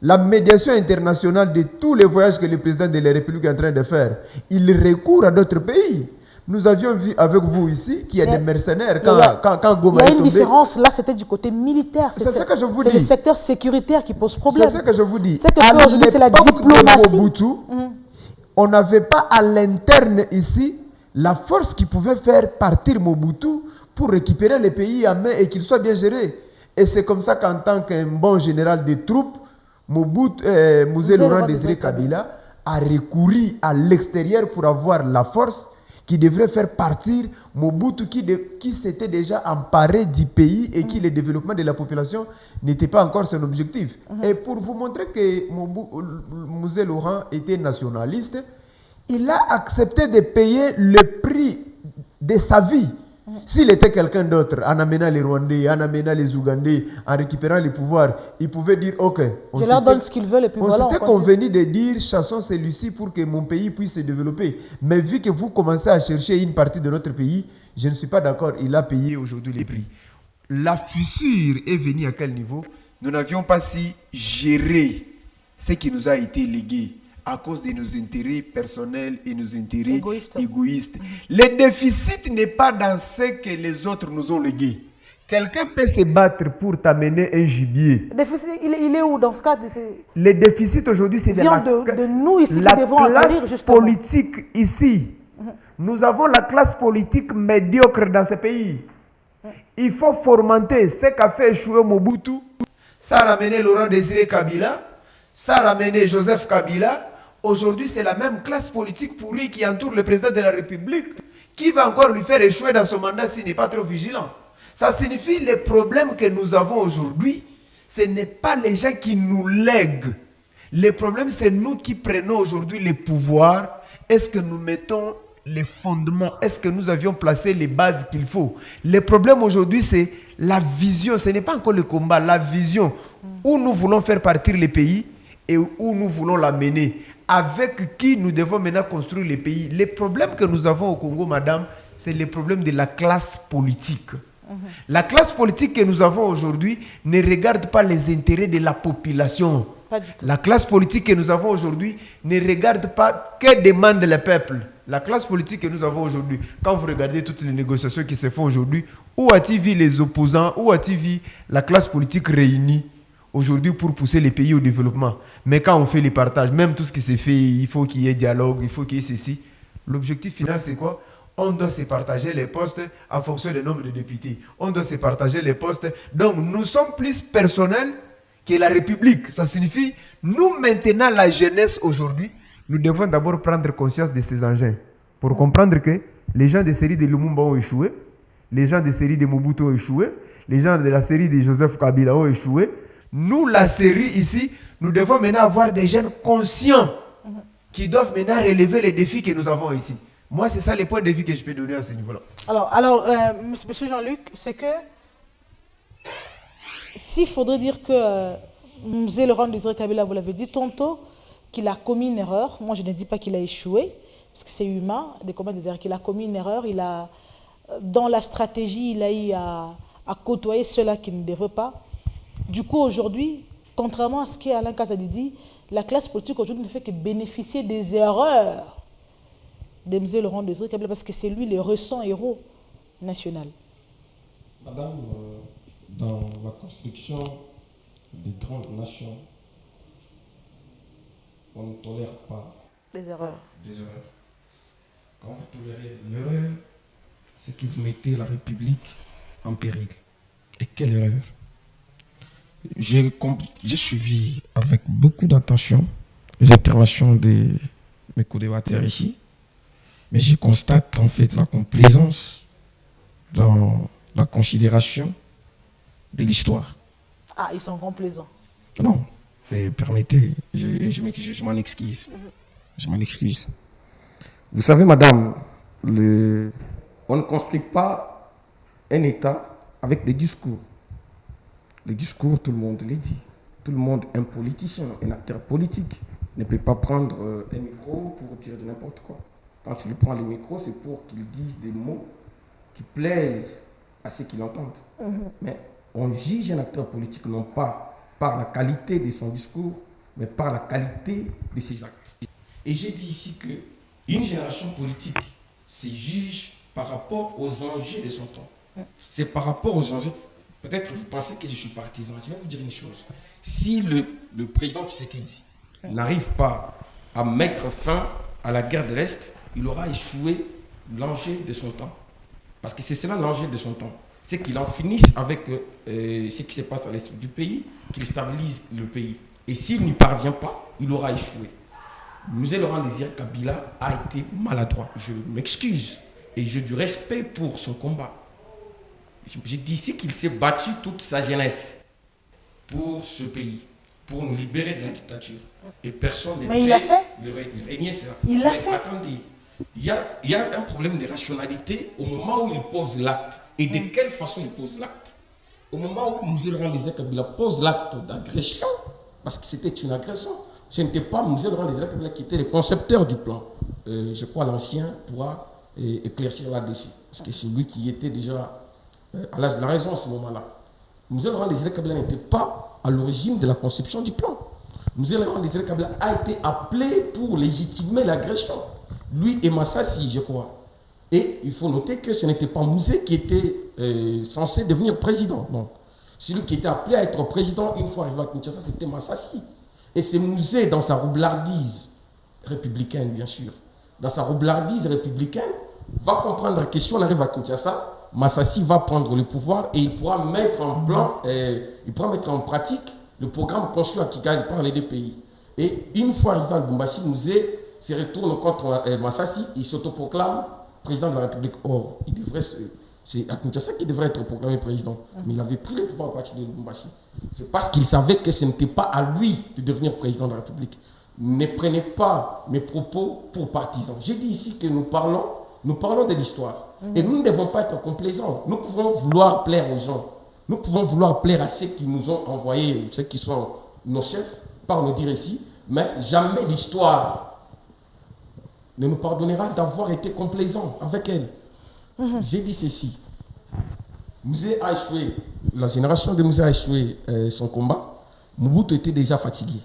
La médiation internationale de tous les voyages que le président de la République est en train de faire, il recourt à d'autres pays. Nous avions vu avec vous ici qu'il y a des mercenaires quand Goma est tombé. Il y a une différence, là c'était du côté militaire. C'est ce que je vous dis. C'est le secteur sécuritaire qui pose problème. C'est ce que je vous dis. C'est que aujourd'hui c'est la diplomatie. De Mobutu, on n'avait pas à l'interne ici la force qui pouvait faire partir Mobutu pour récupérer les pays à main et qu'il soit bien géré. Et c'est comme ça qu'en tant qu'un bon général des troupes, Mzee Laurent Désiré Kabila a recouru à l'extérieur pour avoir la force qui devrait faire partir Mobutu qui s'était déjà emparé du pays et qui le développement de la population n'était pas encore son objectif. Et pour vous montrer que Mzee Laurent était nationaliste, il a accepté de payer le prix de sa vie. S'il était quelqu'un d'autre, en amenant les Rwandais, en amenant les Ougandais, en récupérant les pouvoirs, il pouvait dire ok, je leur donne ce qu'ils veulent et puis voilà. On s'était convenu de dire chassons celui-ci pour que mon pays puisse se développer. Mais vu que vous commencez à chercher une partie de notre pays, je ne suis pas d'accord. Il a payé aujourd'hui les prix. La fissure est venue à quel niveau? Nous n'avions pas si géré ce qui nous a été légué à cause de nos intérêts personnels et nos intérêts égoïstes. Le déficit n'est pas dans ce que les autres nous ont légué. Quelqu'un peut se battre pour t'amener un gibier. Le déficit, il est où dans ce cas? Le déficit aujourd'hui, c'est de nous ici la qui devons classe politique ici. Nous avons la classe politique médiocre dans ce pays. Il faut fomenter ce qu'a fait échouer Mobutu. Ça a ramené Laurent Désiré Kabila. Ça a ramené Joseph Kabila. Aujourd'hui, c'est la même classe politique pourrie qui entoure le président de la République, qui va encore lui faire échouer dans son mandat s'il n'est pas trop vigilant. Ça signifie les problèmes que nous avons aujourd'hui, ce n'est pas les gens qui nous lèguent. Les problèmes, c'est nous qui prenons aujourd'hui les pouvoirs. Est-ce que nous mettons les fondements? Est-ce que nous avions placé les bases qu'il faut? Le problème aujourd'hui, c'est la vision. Ce n'est pas encore le combat, la vision. Où nous voulons faire partir les pays et où nous voulons l'amener. Avec qui nous devons maintenant construire les pays. Les problèmes que nous avons au Congo, madame, c'est les problèmes de la classe politique. La classe politique que nous avons aujourd'hui ne regarde pas les intérêts de la population. La classe politique que nous avons aujourd'hui ne regarde pas que demande le peuple. La classe politique que nous avons aujourd'hui, quand vous regardez toutes les négociations qui se font aujourd'hui, où a-t-il vu les opposants, où a-t-il vu la classe politique réunie aujourd'hui pour pousser les pays au développement? Mais quand on fait les partages, même tout ce qui s'est fait, il faut qu'il y ait dialogue, il faut qu'il y ait ceci. L'objectif final, c'est quoi? On doit se partager les postes en fonction du nombre de députés. On doit se partager les postes. Donc, nous sommes plus personnels que la République. Ça signifie, nous maintenant, la jeunesse aujourd'hui, nous devons d'abord prendre conscience de ces engins pour comprendre que les gens des séries de Lumumba ont échoué, les gens des séries de Mobutu ont échoué, les gens de la série de Joseph Kabila ont échoué. Nous, la série ici, nous devons maintenant avoir des jeunes conscients qui doivent maintenant relever les défis que nous avons ici. Moi, c'est ça les points de vue que je peux donner à ce niveau-là. Alors monsieur Jean-Luc, c'est que s'il faudrait dire que Mzee Laurent Désiré Kabila, vous l'avez dit tantôt, qu'il a commis une erreur. Moi, je ne dis pas qu'il a échoué, parce que c'est humain, qu'il a commis une erreur. Il a, dans la stratégie, il a eu à côtoyer ceux-là qui ne devraient pas. Du coup, aujourd'hui, contrairement à ce qu'Alain Kazadi dit, la classe politique aujourd'hui ne fait que bénéficier des erreurs de Mzee Laurent Désiré Kabila, parce que c'est lui le récent héros national. Madame, dans la construction des grandes nations, on ne tolère pas des erreurs. Quand vous tolérez l'erreur, c'est que vous mettez la République en péril. Et quelle erreur? J'ai suivi avec beaucoup d'attention les interventions de mes co-débatteurs ici, mais je constate en fait la complaisance dans la considération de l'histoire. Ah, ils sont complaisants. Non, mais permettez, je m'en excuse. Je m'en excuse. Vous savez, madame, on ne construit pas un État avec des discours. Les discours, tout le monde les dit. tout le monde, un politicien, un acteur politique, ne peut pas prendre un micro pour dire de n'importe quoi. Quand il prend le micro, c'est pour qu'il dise des mots qui plaisent à ceux qui l'entendent. Mais on juge un acteur politique non pas par la qualité de son discours, mais par la qualité de ses actes. Et j'ai dit ici qu'une génération politique se juge par rapport aux enjeux de son temps. C'est par rapport aux enjeux. Peut-être que vous pensez que je suis partisan. Je vais vous dire une chose. Si le président Tshisekedi n'arrive pas à mettre fin à la guerre de l'Est, il aura échoué l'enjeu de son temps. Parce que c'est cela l'enjeu de son temps. C'est qu'il en finisse avec ce qui se passe à l'Est du pays, qu'il stabilise le pays. Et s'il n'y parvient pas, il aura échoué. Mzee Laurent Désiré Kabila a été maladroit. Je m'excuse et j'ai du respect pour son combat. J'ai dit ici qu'il s'est battu toute sa jeunesse pour ce pays, pour nous libérer de la dictature. Et personne ne peut régner ça. Il l'a fait. Attendez, il y a un problème de rationalité au moment où il pose l'acte. Et de quelle façon il pose l'acte? Au moment où Mzee Laurent Désiré Kabila pose l'acte d'agression, parce que c'était une agression, ce n'était pas Mzee Laurent Désiré Kabila qui était le concepteur du plan. Je crois l'ancien pourra éclaircir là-dessus. Parce que c'est lui qui était déjà à l'âge de la raison à ce moment-là. Mzee Laurent Désiré Kabila n'était pas à l'origine de la conception du plan. Mzee Laurent Désiré Kabila a été appelé pour légitimer l'agression. Lui et Massassi, je crois. Et il faut noter que ce n'était pas Mzee qui était censé devenir président. Non. Celui qui était appelé à être président une fois arrivé à Kinshasa, c'était Massassi. Et c'est Mzee, dans sa roublardise républicaine, bien sûr, dans sa roublardise républicaine, va comprendre que si on arrive à Kinshasa, Massassi va prendre le pouvoir et il pourra mettre en plan, il pourra mettre en pratique le programme conçu à Kigali par les deux pays. Et une fois arrivé à Lubumbashi, Mzee se retourne contre Massassi, il s'autoproclame président de la République. Or, c'est à Kinshasa qu'il devrait être proclamé président. Mais il avait pris le pouvoir à partir de Lubumbashi. C'est parce qu'il savait que ce n'était pas à lui de devenir président de la République. Ne prenez pas mes propos pour partisans. J'ai dit ici que nous parlons de l'histoire. Et nous ne devons pas être complaisants. Nous pouvons vouloir plaire aux gens. Nous pouvons vouloir plaire à ceux qui nous ont envoyés, ceux qui sont nos chefs, par nos dire ici. Mais jamais l'histoire ne nous pardonnera d'avoir été complaisants avec elle. J'ai dit ceci. Mzee a échoué. La génération de Mzee a échoué son combat. Mobutu était déjà fatigué.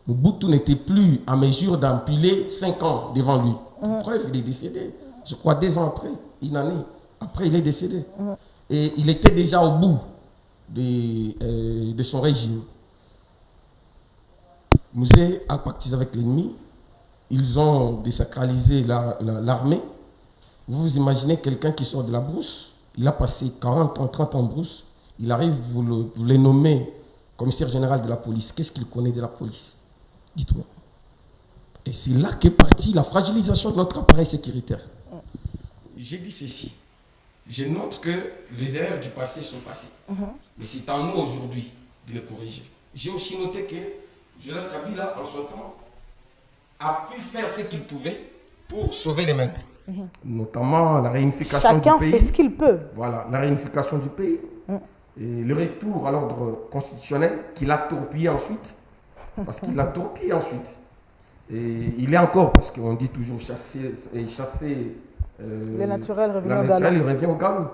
Mobutu n'était plus à mesure d'empiler 5 ans devant lui. Preuve, il est décédé. Je crois 2 ans après, une année après, il est décédé. Et il était déjà au bout de son régime. Mzee a pactisé avec l'ennemi. Ils ont désacralisé l'armée. Vous imaginez quelqu'un qui sort de la brousse, il a passé 40 ans, 30 ans en brousse, il arrive, vous les nommez commissaire général de la police. Qu'est-ce qu'il connaît de la police? Dites-moi. Et c'est là qu'est partie la fragilisation de notre appareil sécuritaire. J'ai dit ceci. Je note que les erreurs du passé sont passées. Mais c'est à nous aujourd'hui de les corriger. J'ai aussi noté que Joseph Kabila, en son temps, a pu faire ce qu'il pouvait pour sauver les meubles. Notamment la réunification du pays. Chacun fait ce qu'il peut. Voilà, la réunification du pays. Et le retour à l'ordre constitutionnel qu'il a torpillé ensuite. Parce qu'il l'a torpillé ensuite. Et il est encore, parce qu'on dit toujours chasser le naturel revient au galop.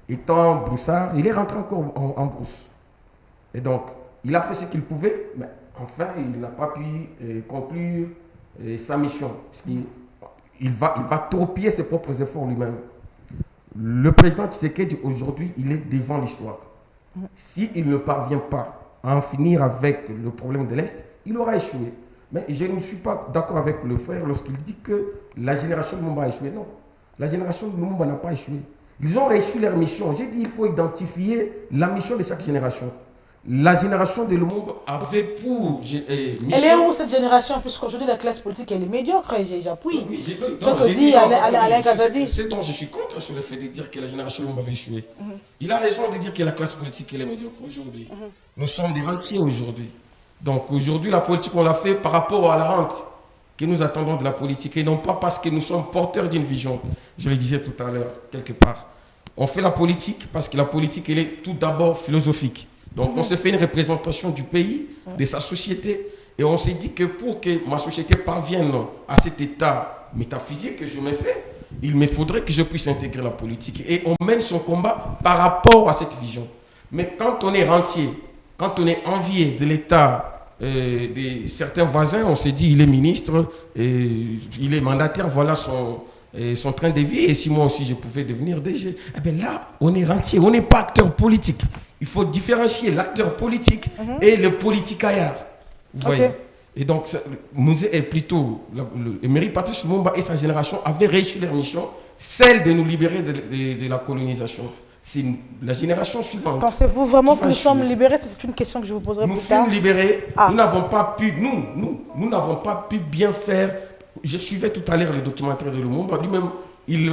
Étant broussard, il est rentré encore en brousse. Et donc, il a fait ce qu'il pouvait, mais enfin, il n'a pas pu conclure sa mission. Parce qu'il va torpiller ses propres efforts lui-même. Le président Tshisekedi, aujourd'hui, il est devant l'histoire. S'il ne parvient pas à en finir avec le problème de l'Est, il aura échoué. Mais je ne suis pas d'accord avec le frère lorsqu'il dit que la génération de Lumumba a échoué. Non, la génération de Lumumba n'a pas échoué. Ils ont réussi leur mission. J'ai dit qu'il faut identifier la mission de chaque génération. La génération de Lumumba avait pour mission... Elle est où cette génération? Puisqu'aujourd'hui la classe politique elle est médiocre et j'appuie. Oui, ce que dit Alain Kazadi. C'est dont je suis contre sur le fait de dire que la génération de Lumumba avait échoué. Il a raison de dire que la classe politique elle est médiocre aujourd'hui. Nous sommes des rentiers aujourd'hui. Donc aujourd'hui la politique on l'a fait par rapport à la rente que nous attendons de la politique et non pas parce que nous sommes porteurs d'une vision. Je le disais tout à l'heure, quelque part. On fait la politique parce que la politique elle est tout d'abord philosophique. Donc on s'est fait une représentation du pays, de sa société, et on s'est dit que pour que ma société parvienne à cet état métaphysique que je me fais, il me faudrait que je puisse intégrer la politique. Et on mène son combat par rapport à cette vision. Mais quand on est rentier, quand on est envié de l'état de certains voisins, on s'est dit il est ministre, il est mandataire, voilà son train de vie, et si moi aussi je pouvais devenir DG, eh bien là, on est rentier, on n'est pas acteur politique. Il faut différencier l'acteur politique et le politicaillard. Vous voyez. Et donc, Mouzé est plutôt, Emery Patrice Lumumba et sa génération avaient réussi leur mission, celle de nous libérer de la colonisation. C'est la génération suivante. Pensez-vous vraiment que nous sommes libérés? C'est une question que je vous poserai plus tard. Nous sommes libérés, nous n'avons pas pu, nous n'avons pas pu bien faire. Je suivais tout à l'heure le documentaire de Lumumba, lui-même, il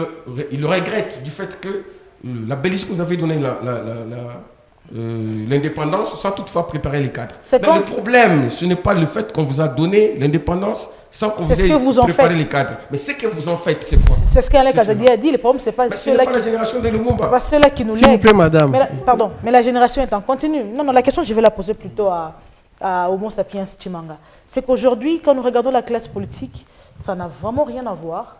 regrette du fait que la Belgique nous avait donné l'indépendance sans toutefois préparer les cadres. Mais le problème, ce n'est pas le fait qu'on vous a donné l'indépendance sans qu'on vous ait préparé les cadres. Mais ce que vous en faites, c'est quoi? C'est ce qu'Alain Kazadi a dit. Le problème, c'est pas ceux-là la génération de Lumumba. Pas ceux-là qui nous lèguent. S'il vous plaît, madame. Pardon, mais la génération est en continu. Non, la question, je vais la poser plutôt à Homo sapiens Chimanga. C'est qu'aujourd'hui, quand nous regardons la classe politique, ça n'a vraiment rien à voir.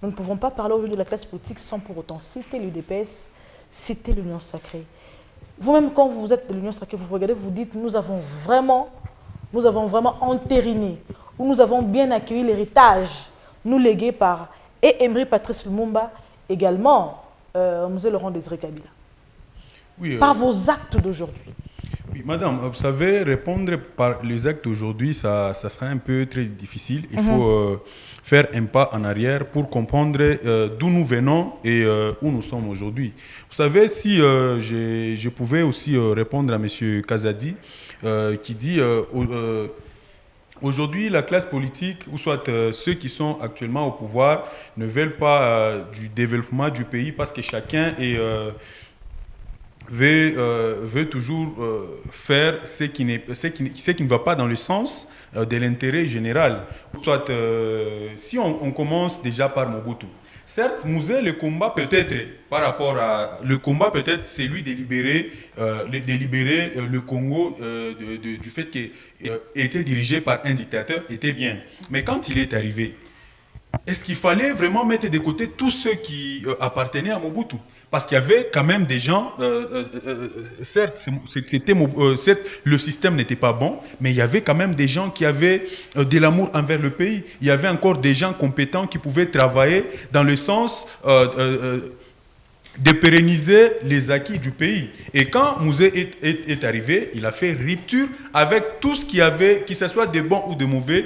Nous ne pouvons pas parler aujourd'hui de la classe politique sans pour autant citer l'UDPS, citer l'Union sacrée. Vous-même, quand vous êtes de l'Union sacrée, vous regardez, vous dites, nous avons vraiment entériné, ou nous avons bien accueilli l'héritage, nous légué par Emery Patrice Lumumba, également M. Laurent Désiré Kabila. Oui, par vos actes d'aujourd'hui. Oui, madame, vous savez, répondre par les actes d'aujourd'hui, ça sera un peu très difficile. Il faut faire un pas en arrière pour comprendre d'où nous venons et où nous sommes aujourd'hui. Vous savez, si je pouvais aussi répondre à M. Kazadi, qui dit aujourd'hui, la classe politique, ou soit ceux qui sont actuellement au pouvoir, ne veulent pas du développement du pays parce que chacun veut toujours faire ce qui ne va pas dans le sens de l'intérêt général. Soit, si on commence déjà par Mobutu. Certes, Mouzé, le combat peut-être, par rapport à... Le combat peut-être, c'est lui de libérer le Congo du fait qu'il était dirigé par un dictateur, était bien. Mais quand il est arrivé, est-ce qu'il fallait vraiment mettre de côté tous ceux qui appartenaient à Mobutu? Parce qu'il y avait quand même des gens, certes, le système n'était pas bon, mais il y avait quand même des gens qui avaient de l'amour envers le pays. Il y avait encore des gens compétents qui pouvaient travailler dans le sens de pérenniser les acquis du pays. Et quand Mouzé est arrivé, il a fait rupture avec tout ce qu'il y avait, que ce soit de bon ou de mauvais,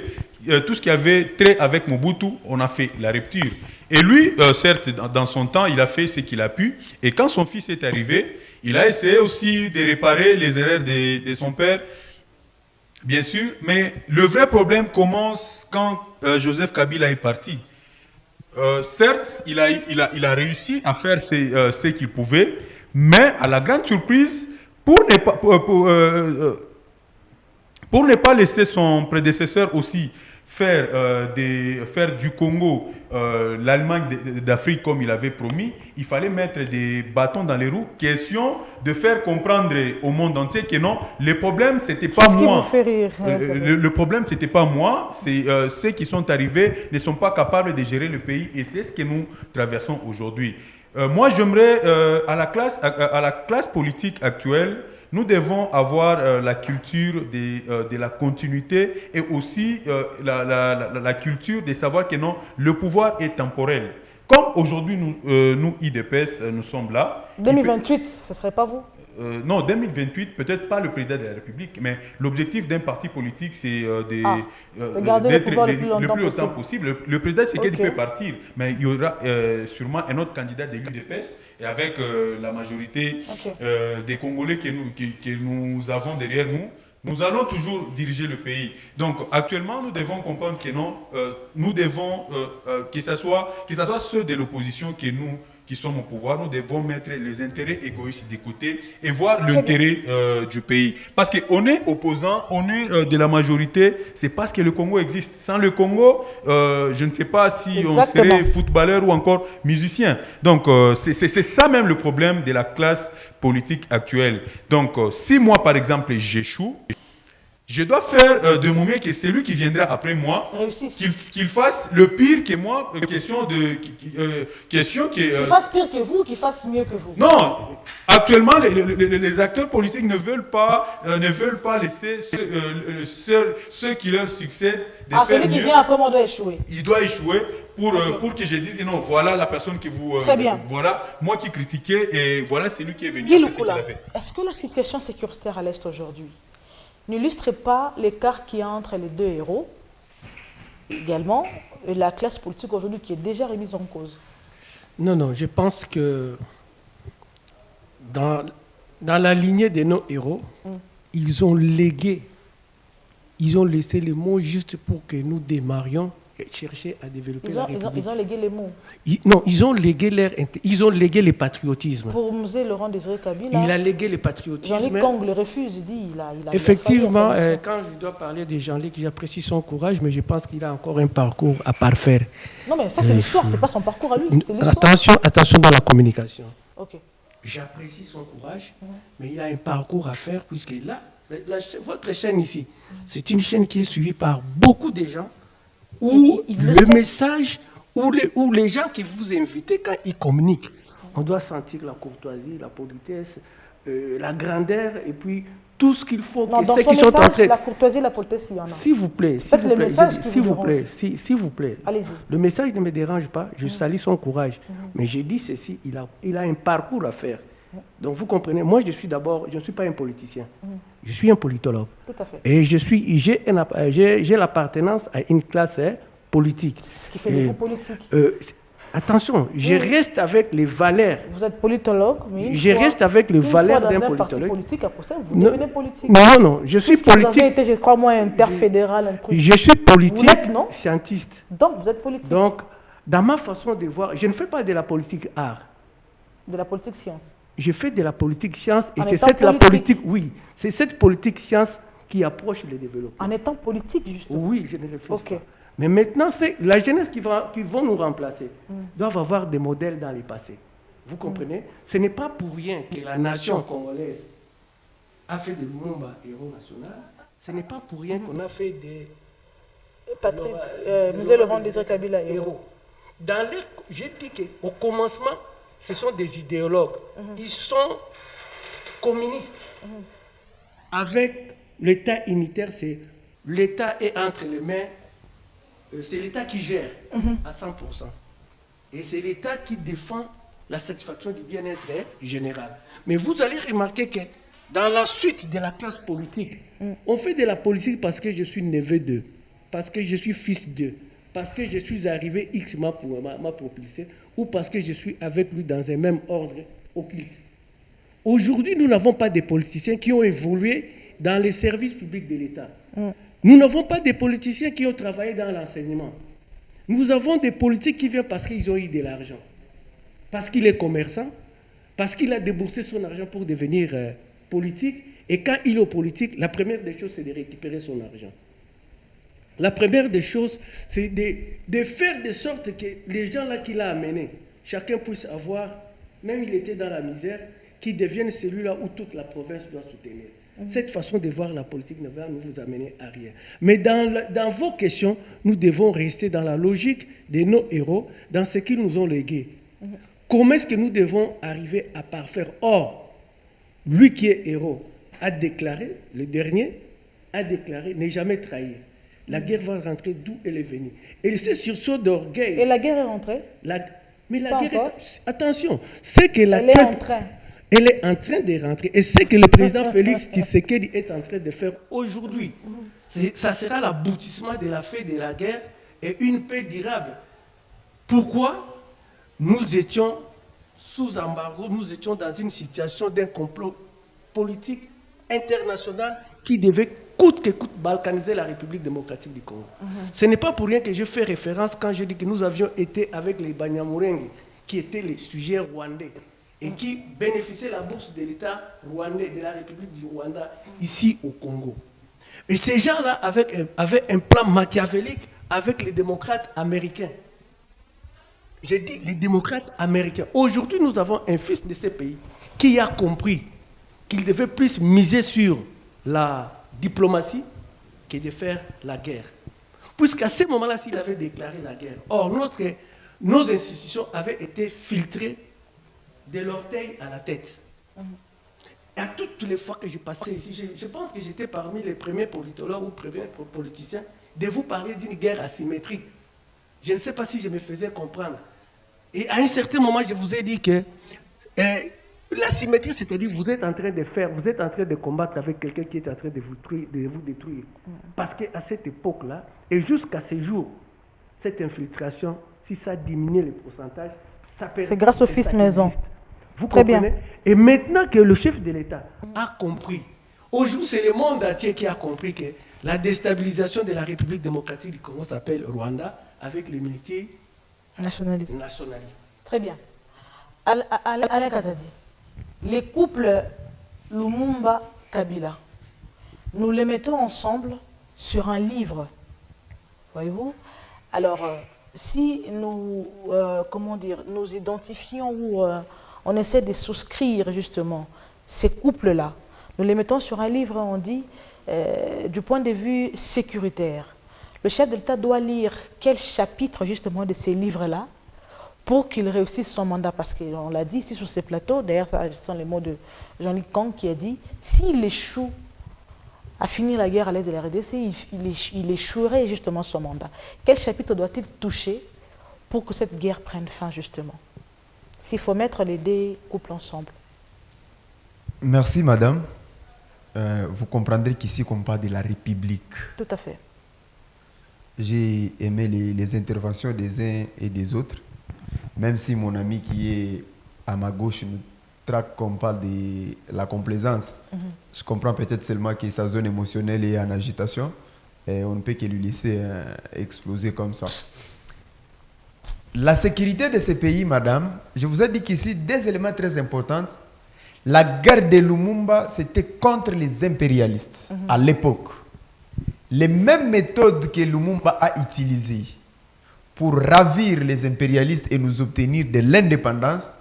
tout ce qui avait trait avec Mobutu, on a fait la rupture. Et lui, certes, dans son temps, il a fait ce qu'il a pu. Et quand son fils est arrivé, il a essayé aussi de réparer les erreurs de son père, bien sûr. Mais le vrai problème commence quand Joseph Kabila est parti. Certes, il a réussi à faire ce qu'il pouvait, mais à la grande surprise, pour ne pas laisser son prédécesseur aussi faire du Congo l'Allemagne d'Afrique comme il avait promis, il fallait mettre des bâtons dans les roues, question de faire comprendre au monde entier que non, le problème c'était pas moi. Le problème c'était pas moi, c'est ceux qui sont arrivés ne sont pas capables de gérer le pays et c'est ce que nous traversons aujourd'hui. Moi j'aimerais à la classe politique actuelle, nous devons avoir la culture de la continuité et aussi la culture de savoir que non, le pouvoir est temporel. Comme aujourd'hui, nous IDPS, nous sommes là. 2028, ce ne serait pas vous? Non, 2028, peut-être pas le président de la République, mais l'objectif d'un parti politique, c'est d'être le plus longtemps possible. Le président, c'est qu'il peut partir, mais il y aura sûrement un autre candidat de l'UDPS, et avec la majorité des Congolais que nous avons derrière nous, nous allons toujours diriger le pays. Donc actuellement, nous devons comprendre que non, nous devons, que ce soit ceux de l'opposition que nous qui sommes au pouvoir, nous devons mettre les intérêts égoïstes de côté et voir l'intérêt du pays. Parce qu'on est opposant, on est de la majorité, c'est parce que le Congo existe. Sans le Congo, je ne sais pas si on serait footballeur ou encore musicien. Donc, c'est ça même le problème de la classe politique actuelle. Donc, si moi, par exemple, j'échoue, je dois faire de mon mieux que celui qui viendra après moi, qu'il fasse le pire que moi, question qui fasse pire que vous, qu'il fasse mieux que vous. Non, actuellement, les acteurs politiques ne veulent pas laisser ceux qui leur succèdent de faire celui qui vient après moi doit échouer. Il doit échouer pour que je dise non, voilà la personne que vous... Très bien. Voilà, moi qui critiquais et voilà celui qui est venu. Est-ce que la situation sécuritaire à l'Est aujourd'hui n'illustre pas l'écart qu'il y a entre les deux héros, également, et la classe politique aujourd'hui qui est déjà remise en cause? Non, je pense que dans la lignée de nos héros, ils ont laissé les mots juste pour que nous démarrions et chercher à développer la République. Ils ont légué les mots. Ils ont légué le patriotisme. Pour Mzee Laurent Désiré Kabila, il a légué le patriotisme. Jean-Luc Kong le refuse, il dit effectivement, quand je dois parler de Jean-Luc, j'apprécie son courage, mais je pense qu'il a encore un parcours à parfaire. Non, mais ça c'est l'histoire, c'est pas son parcours à lui. Attention dans la communication. Ok. J'apprécie son courage, mais il a un parcours à faire, puisque là, votre chaîne ici, c'est une chaîne qui est suivie par beaucoup de gens, où le message, où les gens qui vous invitent, quand ils communiquent, on doit sentir la courtoisie, la politesse, la grandeur, et puis tout ce qu'il faut. Non, dans son message, la courtoisie, la politesse, il y en a. S'il vous plaît, s'il vous plaît. Allez-y. Le message ne me dérange pas, je salue son courage. Mais j'ai dit ceci, il a un parcours à faire. Donc vous comprenez, moi je ne suis pas un politicien, je suis un politologue. Tout à fait. Et j'ai l'appartenance à une classe politique. Ce qui fait de vous politique. Attention, je reste avec les valeurs. Vous êtes politologue, mais je reste avec les valeurs d'un politologue. Parti politique, après ça, vous devenez politique. Non, je suis politique. Vous avez été, je crois, moi, interfédéral, un truc. Je suis politique, scientiste. Donc, vous êtes politique. Donc, dans ma façon de voir, je ne fais pas de la politique art. De la politique science. Je fais de la politique science et c'est cette politique science qui approche le développement. En étant politique, justement. Oui, je ne réfléchis pas. Mais maintenant, c'est la jeunesse qui vont nous remplacer. Doivent avoir des modèles dans le passé. Vous comprenez? Ce n'est pas pour rien que la nation congolaise a fait de Lumumba héros national. Ce n'est pas pour rien qu'on a fait des... Mzee Laurent Désiré Kabila héros. J'ai dit qu'au commencement, ce sont des idéologues. Ils sont communistes. Avec l'État unitaire, l'État est entre les mains, c'est l'État qui gère à 100%. Et c'est l'État qui défend la satisfaction du bien-être général. Mais vous allez remarquer que dans la suite de la classe politique, on fait de la politique parce que je suis neveu d'eux, parce que je suis fils d'eux, parce que je suis arrivé X m'a propulsé, ou parce que je suis avec lui dans un même ordre occulte. Aujourd'hui, nous n'avons pas de politiciens qui ont évolué dans les services publics de l'État. Nous n'avons pas de politiciens qui ont travaillé dans l'enseignement. Nous avons des politiques qui viennent parce qu'ils ont eu de l'argent, parce qu'il est commerçant, parce qu'il a déboursé son argent pour devenir politique. Et quand il est politique, la première des choses, c'est de récupérer son argent. La première des choses, c'est de faire de sorte que les gens-là qu'il a amenés, chacun puisse avoir, même il était dans la misère, qu'ils deviennent celui-là où toute la province doit soutenir. Cette façon de voir la politique ne va nous amener à rien. Mais dans vos questions, nous devons rester dans la logique de nos héros, dans ce qu'ils nous ont légué. Comment est-ce que nous devons arriver à parfaire? Or, lui qui est héros a déclaré, le dernier, a déclaré ne jamais trahir. La guerre va rentrer d'où elle est venue. Et c'est sursaut d'orgueil. Et la guerre est rentrée? Mais la guerre attention, c'est que elle est en train. Elle est en train de rentrer. Et c'est que le président Félix Tshisekedi est en train de faire aujourd'hui. Ça sera l'aboutissement de la fin de la guerre et une paix durable. Pourquoi? Nous étions sous embargo, nous étions dans une situation d'un complot politique international qui devait coûte que coûte balkaniser la République démocratique du Congo. Ce n'est pas pour rien que je fais référence quand je dis que nous avions été avec les Banyamulenge qui étaient les sujets rwandais et qui bénéficiaient de la bourse de l'État rwandais, de la République du Rwanda, ici au Congo. Et ces gens-là avaient un plan machiavélique avec les démocrates américains. J'ai dit les démocrates américains. Aujourd'hui, nous avons un fils de ces pays qui a compris qu'il devait plus miser sur la diplomatie que de faire la guerre. Puisqu'à ce moment-là, s'il avait déclaré la guerre, or nos institutions avaient été filtrées de l'orteil à la tête. Et à toutes les fois que je passais ici, je pense que j'étais parmi les premiers politologues ou premiers politiciens de vous parler d'une guerre asymétrique. Je ne sais pas si je me faisais comprendre. Et à un certain moment, je vous ai dit que l'asymétrie, c'est-à-dire vous êtes en train de combattre avec quelqu'un qui est en train de vous détruire. Parce qu'à cette époque-là, et jusqu'à ce jour, cette infiltration, si ça diminue les pourcentages, ça persiste. C'est grâce au fils Maison. Vous Très comprenez? bien. Et maintenant que le chef de l'État a compris, aujourd'hui c'est le monde entier qui a compris que la déstabilisation de la République démocratique du Congo s'appelle Rwanda avec les militaires Nationaliste. nationalistes. Très bien. Alain Kazadi, les couples Lumumba-Kabila, nous les mettons ensemble sur un livre, voyez-vous. Alors, si nous, nous identifions ou on essaie de souscrire justement ces couples-là, nous les mettons sur un livre, on dit, du point de vue sécuritaire. Le chef de l'État doit lire quel chapitre justement de ces livres-là pour qu'il réussisse son mandat. Parce qu'on l'a dit ici sur ces plateaux, d'ailleurs, ce sont les mots de Jean-Luc Kang qui a dit, s'il échoue à finir la guerre à l'aide de la RDC, il échouerait justement son mandat. Quel chapitre doit-il toucher pour que cette guerre prenne fin justement? S'il faut mettre les deux couples ensemble. Merci madame. Vous comprendrez qu'ici on parle de la République. Tout à fait. J'ai aimé les interventions des uns et des autres, même si mon ami qui est à ma gauche nous traque qu'on parle de la complaisance. Je comprends peut-être seulement que sa zone émotionnelle est en agitation et on ne peut que lui laisser exploser comme ça. La sécurité de ces pays, madame, je vous ai dit qu'ici, des éléments très importants. La guerre de Lumumba, c'était contre les impérialistes à l'époque. Les mêmes méthodes que Lumumba a utilisées pour ravir les impérialistes et nous obtenir de l'indépendance,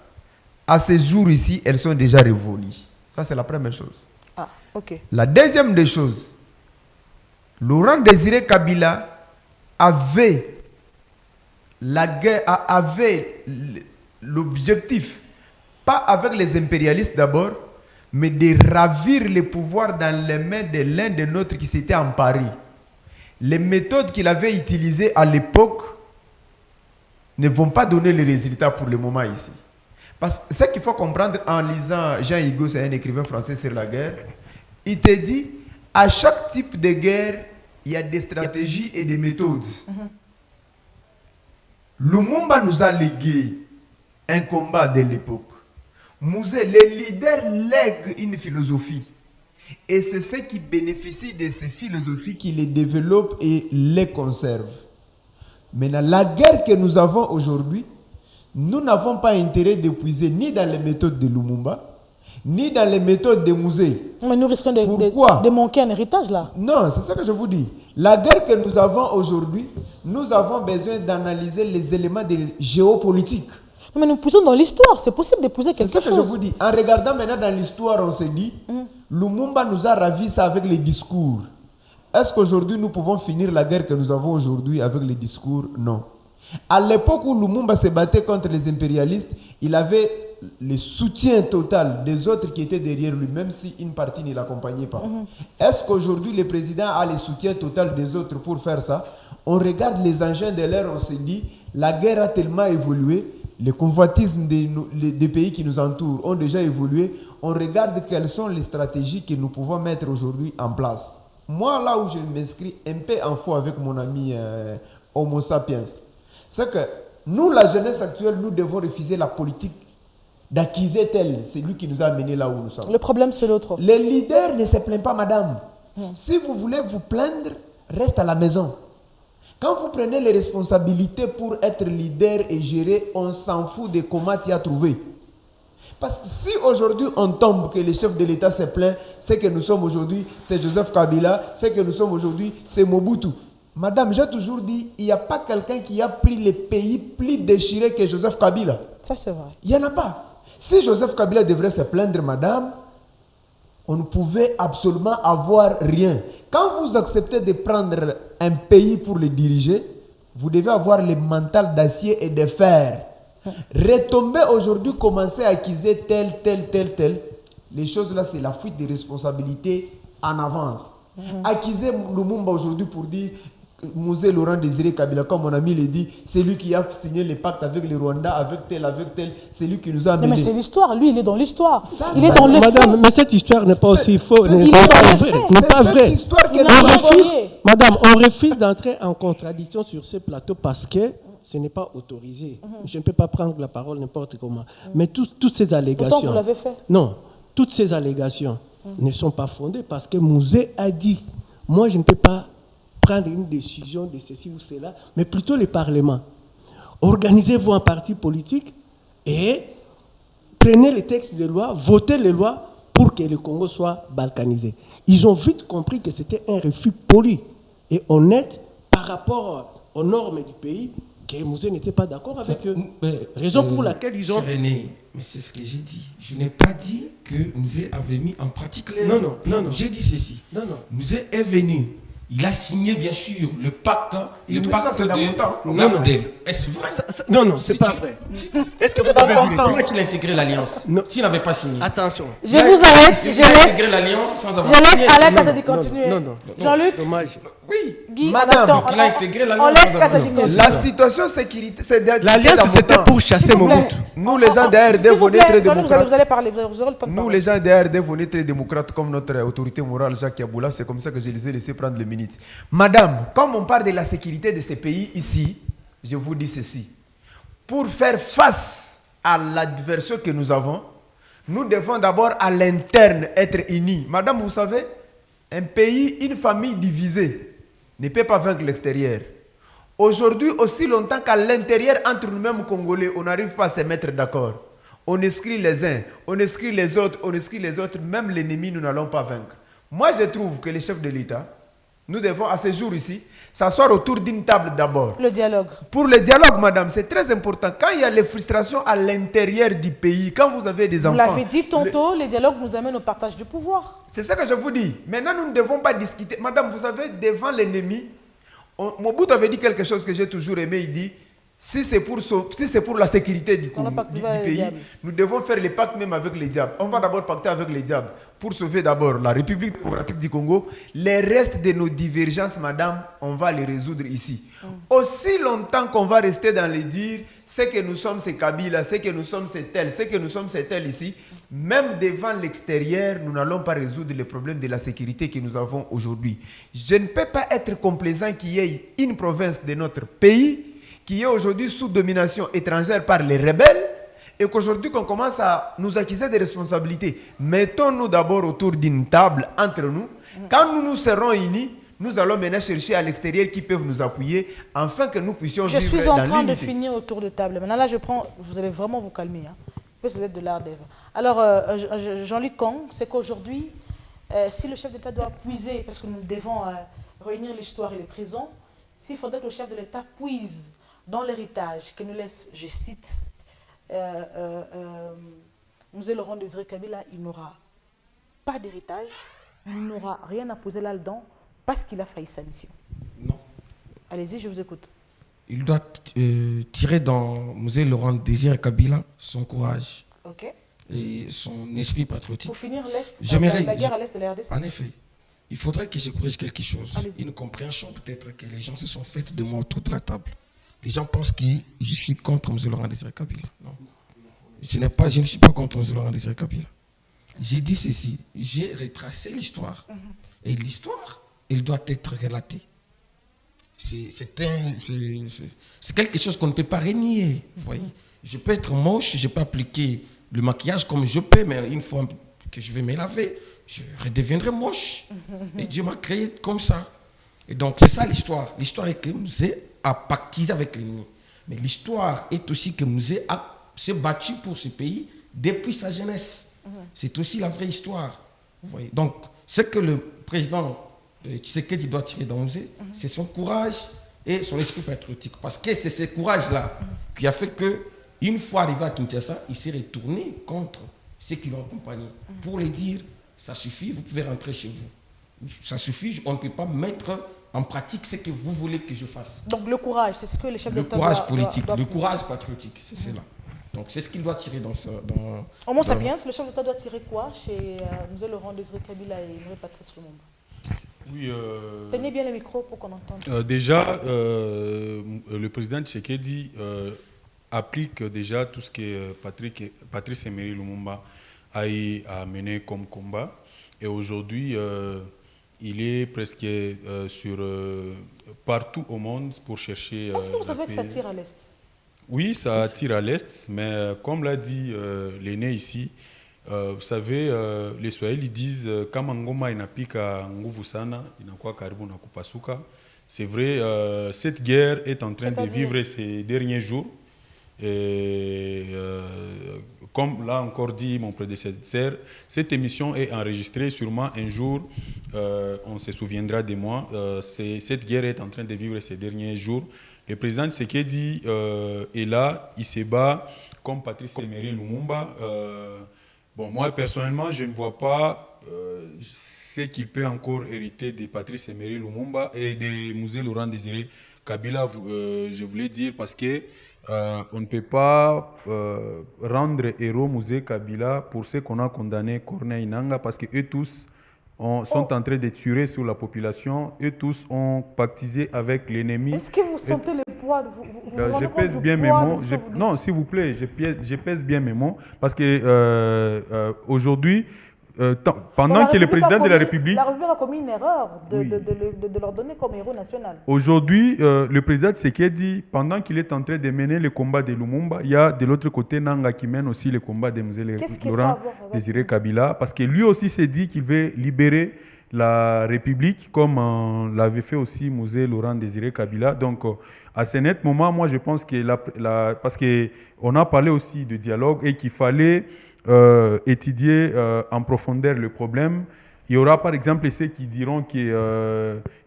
à ce jour ici, elles sont déjà révolues. Ça, c'est la première chose. Ah, ok. La deuxième des choses, Laurent Désiré Kabila avait l'objectif, pas avec les impérialistes d'abord, mais de ravir le pouvoir dans les mains de l'un des nôtres qui s'était emparé. Les méthodes qu'il avait utilisées à l'époque ne vont pas donner les résultats pour le moment ici. Parce que ce qu'il faut comprendre en lisant Jean Higo, c'est un écrivain français sur la guerre, il te dit, à chaque type de guerre, il y a des stratégies et des méthodes. Lumumba nous a légué un combat de l'époque. Mouzé, les leaders lèguent une philosophie. Et c'est ceux qui bénéficient de ces philosophies qui les développent et les conservent. Maintenant, la guerre que nous avons aujourd'hui, nous n'avons pas intérêt d'épuiser ni dans les méthodes de Lumumba, ni dans les méthodes de Mouzé. Mais nous risquons de manquer un héritage là. Non, c'est ça que je vous dis. La guerre que nous avons aujourd'hui, nous avons besoin d'analyser les éléments de géopolitique. Mais nous poussons dans l'histoire, c'est possible d'épouser quelque chose. C'est ça que je vous dis. En regardant maintenant dans l'histoire, on se dit, Lumumba nous a ravi ça avec les discours. Est-ce qu'aujourd'hui nous pouvons finir la guerre que nous avons aujourd'hui avec les discours? Non. À l'époque où Lumumba se battait contre les impérialistes, il avait le soutien total des autres qui étaient derrière lui, même si une partie ne l'accompagnait pas. Est-ce qu'aujourd'hui le président a le soutien total des autres pour faire ça? On regarde les engins de l'ère, on se dit, la guerre a tellement évolué, les convoitismes des pays qui nous entourent ont déjà évolué. On regarde quelles sont les stratégies que nous pouvons mettre aujourd'hui en place. Moi, là où je m'inscris un peu en faux avec mon ami Homo sapiens, c'est que nous, la jeunesse actuelle, nous devons refuser la politique d'acquiser tel. C'est lui qui nous a amenés là où nous sommes. Le problème, c'est l'autre. Les leaders ne se plaignent pas, madame. Si vous voulez vous plaindre, reste à la maison. Quand vous prenez les responsabilités pour être leader et gérer, on s'en fout de comment tu as trouvé. Parce que si aujourd'hui on tombe que le chef de l'État se plaint, c'est que nous sommes aujourd'hui, c'est Joseph Kabila, c'est que nous sommes aujourd'hui, c'est Mobutu. Madame, j'ai toujours dit, il n'y a pas quelqu'un qui a pris le pays plus déchiré que Joseph Kabila. Ça, c'est vrai. Il n'y en a pas. Si Joseph Kabila devrait se plaindre, madame, on ne pouvait absolument avoir rien. Quand vous acceptez de prendre un pays pour le diriger, vous devez avoir le mental d'acier et de fer. Retomber aujourd'hui, commencer à accuser tel. Les choses là, c'est la fuite des responsabilités en avance. Accuser Lumumba aujourd'hui pour dire Mosé Laurent Désiré Kabila, comme mon ami l'a dit, c'est lui qui a signé le pacte avec le Rwanda, avec tel, c'est lui qui nous a amené. Mais c'est l'histoire, lui il est dans l'histoire. Il est dans le Madame, mais cette histoire n'est pas aussi fausse, n'est pas vraie. Madame, on refuse d'entrer en contradiction sur ce plateau parce que ce n'est pas autorisé. Je ne peux pas prendre la parole n'importe comment. Mais toutes ces allégations... Pourtant, vous l'avez fait. Non, toutes ces allégations ne sont pas fondées parce que Mosé a dit, moi je ne peux pas prendre une décision de ceci ou cela, mais plutôt le Parlement. Organisez-vous en parti politique et prenez les textes de loi, votez les lois pour que le Congo soit balkanisé. Ils ont vite compris que c'était un refus poli et honnête par rapport aux normes du pays, que Mosé n'était pas d'accord avec eux. Raison pour laquelle ils ont... René, mais c'est ce que j'ai dit. Je n'ai pas dit que Mosé avait mis en pratique les... Non. J'ai dit ceci. Non. Mosé est venu. Il a signé, bien sûr, le pacte de Non, Nafdel. Est-ce vrai? Non, c'est pas vrai. Est-ce que vous avez vu Comment il a intégré l'alliance s'il n'avait pas signé? Attention. Je vous arrête, Il a intégré l'alliance sans avoir signé. Je laisse Alain de continuer. Non. Jean-Luc, Dommage. Oui. Guy, Madame, on attend. il a intégré On l'alliance laisse sans Kata avoir signer. La situation sécurité, c'est L'alliance, c'était pour chasser Mobutu. Nous, les gens d'ARD, S'il vous on est plaît, très Jean-Luc, vous démocrates. allez parler, vous aurez le temps de Nous, parler. les gens d'ARD, on est très démocrates comme notre autorité morale, Jacques Yaboula. C'est comme ça que je les ai laissés prendre les minutes. Madame, comme on parle de la sécurité de ces pays ici, je vous dis ceci. Pour faire face à l'adversaire que nous avons, nous devons d'abord à l'interne être unis. Madame, vous savez, un pays, une famille divisée ne peut pas vaincre l'extérieur. Aujourd'hui, aussi longtemps qu'à l'intérieur, entre nous-mêmes Congolais, on n'arrive pas à se mettre d'accord. On exclut les uns, on exclut les autres, même l'ennemi, nous n'allons pas vaincre. Moi, je trouve que les chefs de l'État, nous devons, à ce jour ici, s'asseoir autour d'une table d'abord. Le dialogue. Pour le dialogue, madame, c'est très important. Quand il y a les frustrations à l'intérieur du pays, quand vous avez des enfants... Vous l'avez dit tantôt, les dialogues nous amènent au partage du pouvoir. C'est ça que je vous dis. Maintenant, nous ne devons pas discuter. Madame, vous savez, devant l'ennemi, Mobutu avait dit quelque chose que j'ai toujours aimé. Il dit, si c'est pour la sécurité du pays, nous devons faire les pactes même avec les diables. On va d'abord pacter avec les diables pour sauver d'abord la République démocratique du Congo. Les restes de nos divergences, madame, on va les résoudre ici. Aussi longtemps qu'on va rester dans les dires, c'est que nous sommes ces Kabila, c'est que nous sommes ces tels, c'est que nous sommes ces tels ici, même devant l'extérieur, nous n'allons pas résoudre les problèmes de la sécurité que nous avons aujourd'hui. Je ne peux pas être complaisant qu'il y ait une province de notre pays qui est aujourd'hui sous domination étrangère par les rebelles et qu'aujourd'hui qu'on commence à nous accuser des responsabilités. Mettons-nous d'abord autour d'une table entre nous. Quand nous nous serons unis, nous allons maintenant chercher à l'extérieur qui peuvent nous appuyer afin que nous puissions vivre dans l'unité. Je suis en train de finir autour de table. Maintenant là, vous allez vraiment vous calmer. C'est l'aide de l'ARDEV. Alors, Jean-Luc Kang, c'est qu'aujourd'hui, si le chef d'État doit puiser, parce que nous devons réunir l'histoire et le présent, s'il faudrait que le chef de l'État puise dans l'héritage que nous laisse, je cite, Mosé Laurent Désiré Kabila, il n'aura pas d'héritage, il n'aura rien à poser là-dedans parce qu'il a failli sa mission. Non. Allez-y, je vous écoute. Il doit tirer dans Mosé Laurent Désiré Kabila son courage et son esprit patriotique. Pour finir la guerre à l'est de la RDC. En effet, il faudrait que je corrige quelque chose. Une compréhension peut-être que les gens se sont faites de moi autour de la table. Les gens pensent que je suis contre M. Laurent Désiré Kabila. Non. Je ne suis pas contre M. Laurent Désiré Kabila. J'ai dit ceci, j'ai retracé l'histoire. Et l'histoire, elle doit être relatée. C'est quelque chose qu'on ne peut pas renier. Vous voyez. Je peux être moche, je peux appliquer le maquillage comme je peux, mais une fois que je vais me laver, je redeviendrai moche. Et Dieu m'a créé comme ça. Et donc, c'est ça l'histoire. L'histoire est que Mzee a pactisé avec l'ennemi. Mais l'histoire est aussi que Mzee s'est battu pour ce pays depuis sa jeunesse. C'est aussi la vraie histoire. Vous voyez. Donc, ce que le président Tshisekedi doit tirer dans Mzee, c'est son courage et son esprit patriotique. Parce que c'est ce courage-là qui a fait que, une fois arrivé à Kinshasa, il s'est retourné contre ceux qui l'ont accompagné pour les dire, ça suffit, vous pouvez rentrer chez vous. Ça suffit, on ne peut pas mettre en pratique ce que vous voulez que je fasse. Donc le courage, c'est ce que les chefs d'État Le courage politique, le courage patriotique, c'est cela. Donc c'est ce qu'il doit tirer dans ce... Homo sapiens, le chef d'État doit tirer quoi chez Mzee Laurent Désiré Kabila et Patrice Lumumba? Oui, tenez bien le micro pour qu'on entende. Déjà, le président Tshisekedi applique déjà tout ce que Patrice Emery Lumumba a mené comme combat. Et aujourd'hui, il est presque partout au monde pour chercher... Est-ce que vous savez que ça tire à l'Est? Oui, ça tire à l'Est, mais comme l'a dit l'aîné ici, vous savez, les Swahili disent « Kama ngoma inapika nguvu sana, inakuwa karibu na kupasuka ». C'est vrai, cette guerre est en train de vivre ces derniers jours. Et comme l'a encore dit mon prédécesseur, cette émission est enregistrée sûrement un jour, on se souviendra de moi. Cette guerre est en train de vivre ces derniers jours. Le président Tshisekedi est là, il se bat comme Patrice Emery Lumumba. Bon, moi personnellement, je ne vois pas ce qu'il peut encore hériter de Patrice Emery Lumumba et de Mzee Laurent Désiré Kabila, je voulais dire, parce que on ne peut pas rendre héros Mzee Kabila pour ce qu'on a condamné Corneille Nangaa, parce que eux tous sont en train de tuer sur la population, eux tous ont pactisé avec l'ennemi. Est-ce que vous sentez le poids je pèse bien mes mots. Non, s'il vous plaît, je pèse bien mes mots, parce que aujourd'hui, pendant que le président de la République... La République a commis une erreur de leur donner comme héros national. Aujourd'hui, le président Tshisekedi, pendant qu'il est en train de mener le combat de Lumumba, il y a de l'autre côté Nangaa qui mène aussi le combat de Mzee Laurent Désiré Kabila, parce que lui aussi s'est dit qu'il veut libérer la République, comme l'avait fait aussi Mzee Laurent Désiré Kabila. Donc, à ce net moment, moi, je pense que parce qu'on a parlé aussi de dialogue et qu'il fallait étudier en profondeur le problème. Il y aura par exemple ceux qui diront qu'il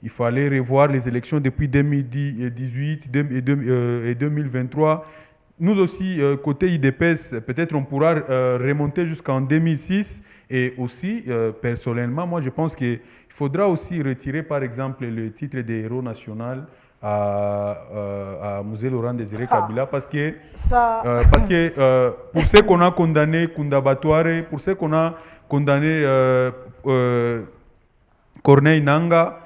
fallait revoir les élections depuis 2018 et 2023. Nous aussi, côté IDPS, peut-être on pourra remonter jusqu'en 2006. Et aussi, personnellement, moi je pense qu'il faudra aussi retirer par exemple le titre de héros national à Mzee Laurent Désiré Kabila, parce que pour ceux qu'on a condamné Kunda Batouare, pour ceux qu'on a condamné Corneille Nangaa,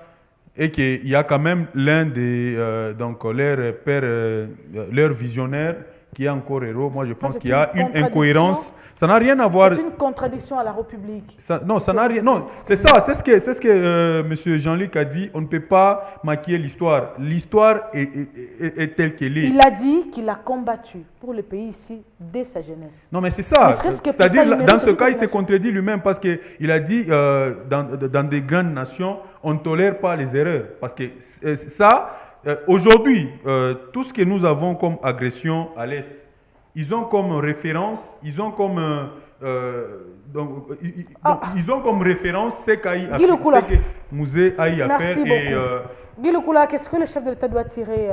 et qu'il y a quand même l'un des donc leur père, leur visionnaire qui est encore héros. Moi, je pense qu'il y a une incohérence. Ça n'a rien à voir. C'est une contradiction à la République. Non, ça n'a rien. Non, c'est ça. C'est ce que M. Jean-Luc a dit. On ne peut pas maquiller l'histoire. L'histoire est telle qu'elle est. Il a dit qu'il a combattu pour le pays ici dès sa jeunesse. Non, mais c'est ça. C'est-à-dire, dans ce cas, il s'est contredit lui-même, parce qu'il a dit dans des grandes nations, on ne tolère pas les erreurs. Parce que ça... aujourd'hui, tout ce que nous avons comme agression à l'Est, ils ont comme référence, ils ont comme référence ce que Mzee a eu à faire. Guy Lukula, qu'est-ce que le chef de l'État doit tirer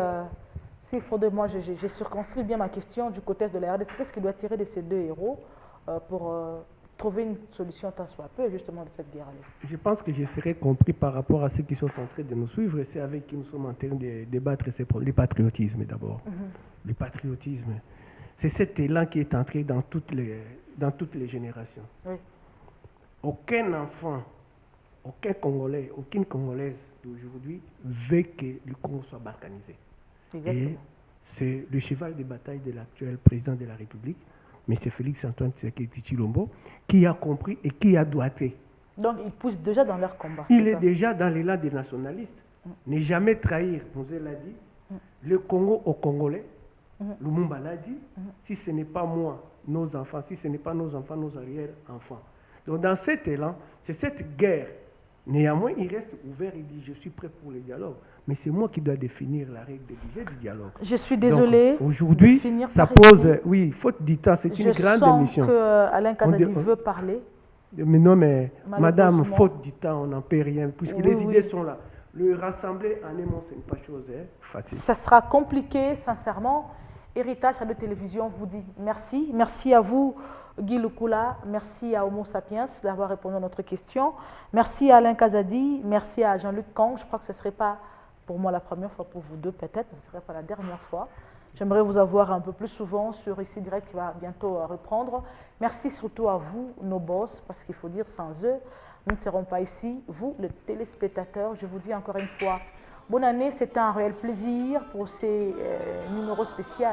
s'il faut de moi, j'ai circonscrit bien ma question du côté de la RDC. Qu'est-ce qu'il doit tirer de ces deux héros pour trouver une solution tant soit peu justement de cette guerre à l'Est? Je pense que je serai compris par rapport à ceux qui sont en train de nous suivre, et c'est avec qui nous sommes en train de débattre le patriotisme d'abord. Le patriotisme, c'est cet élan qui est entré dans toutes les générations. Oui. Aucun enfant, aucun Congolais, aucune Congolaise d'aujourd'hui veut que le Congo soit balkanisé. Exactement. Et c'est le cheval de bataille de l'actuel président de la République, M. Félix-Antoine Tshisekedi Tshilombo, qui a compris et qui a doigté. Donc, ils poussent déjà dans leur combat. Il est déjà dans l'élan des nationalistes. Ne jamais trahir, Mzee l'a dit, le Congo aux Congolais. Lumumba l'a dit, si ce n'est pas moi, nos enfants, si ce n'est pas nos enfants, nos arrière-enfants. Donc, dans cet élan, c'est cette guerre Néanmoins, il reste ouvert, il dit, je suis prêt pour le dialogue. Mais c'est moi qui dois définir la règle de budget du dialogue. Je suis désolée. Aujourd'hui, ça pose, oui, faute du temps, c'est une grande émission. Je sens qu'Alain Kazadi veut parler. Mais non, mais madame, faute du temps, on n'en peut rien, puisque les idées sont là. Le rassembler en un mot, ce n'est pas chose facile. Ça sera compliqué, sincèrement. Héritage Radio Télévision vous dit merci. Merci à vous, Guy Lukula. Merci à Homo Sapiens d'avoir répondu à notre question. Merci à Alain Kazadi. Merci à Jean-Luc Kang. Je crois que ce ne serait pas pour moi la première fois, pour vous deux peut-être, mais ce ne serait pas la dernière fois. J'aimerais vous avoir un peu plus souvent sur Ici Direct qui va bientôt reprendre. Merci surtout à vous, nos boss, parce qu'il faut dire sans eux, nous ne serons pas ici. Vous, les téléspectateurs, je vous dis encore une fois, bonne année, c'était un réel plaisir pour ces numéros spéciaux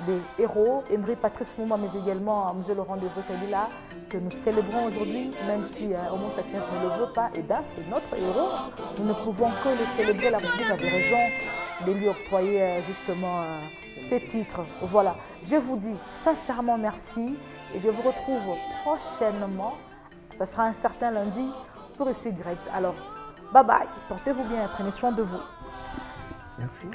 des héros, Emery Patrice Mouma, mais également M. Laurent Désiré Kabila, que nous célébrons aujourd'hui, même si Homo Sapiens ne le veut pas, et bien c'est notre héros. Nous ne pouvons que le célébrer, la République avait raison de lui octroyer justement ces titres. Voilà, je vous dis sincèrement merci et je vous retrouve prochainement, ça sera un certain lundi, pour Ici Direct. Alors, bye bye, portez-vous bien, prenez soin de vous. Merci.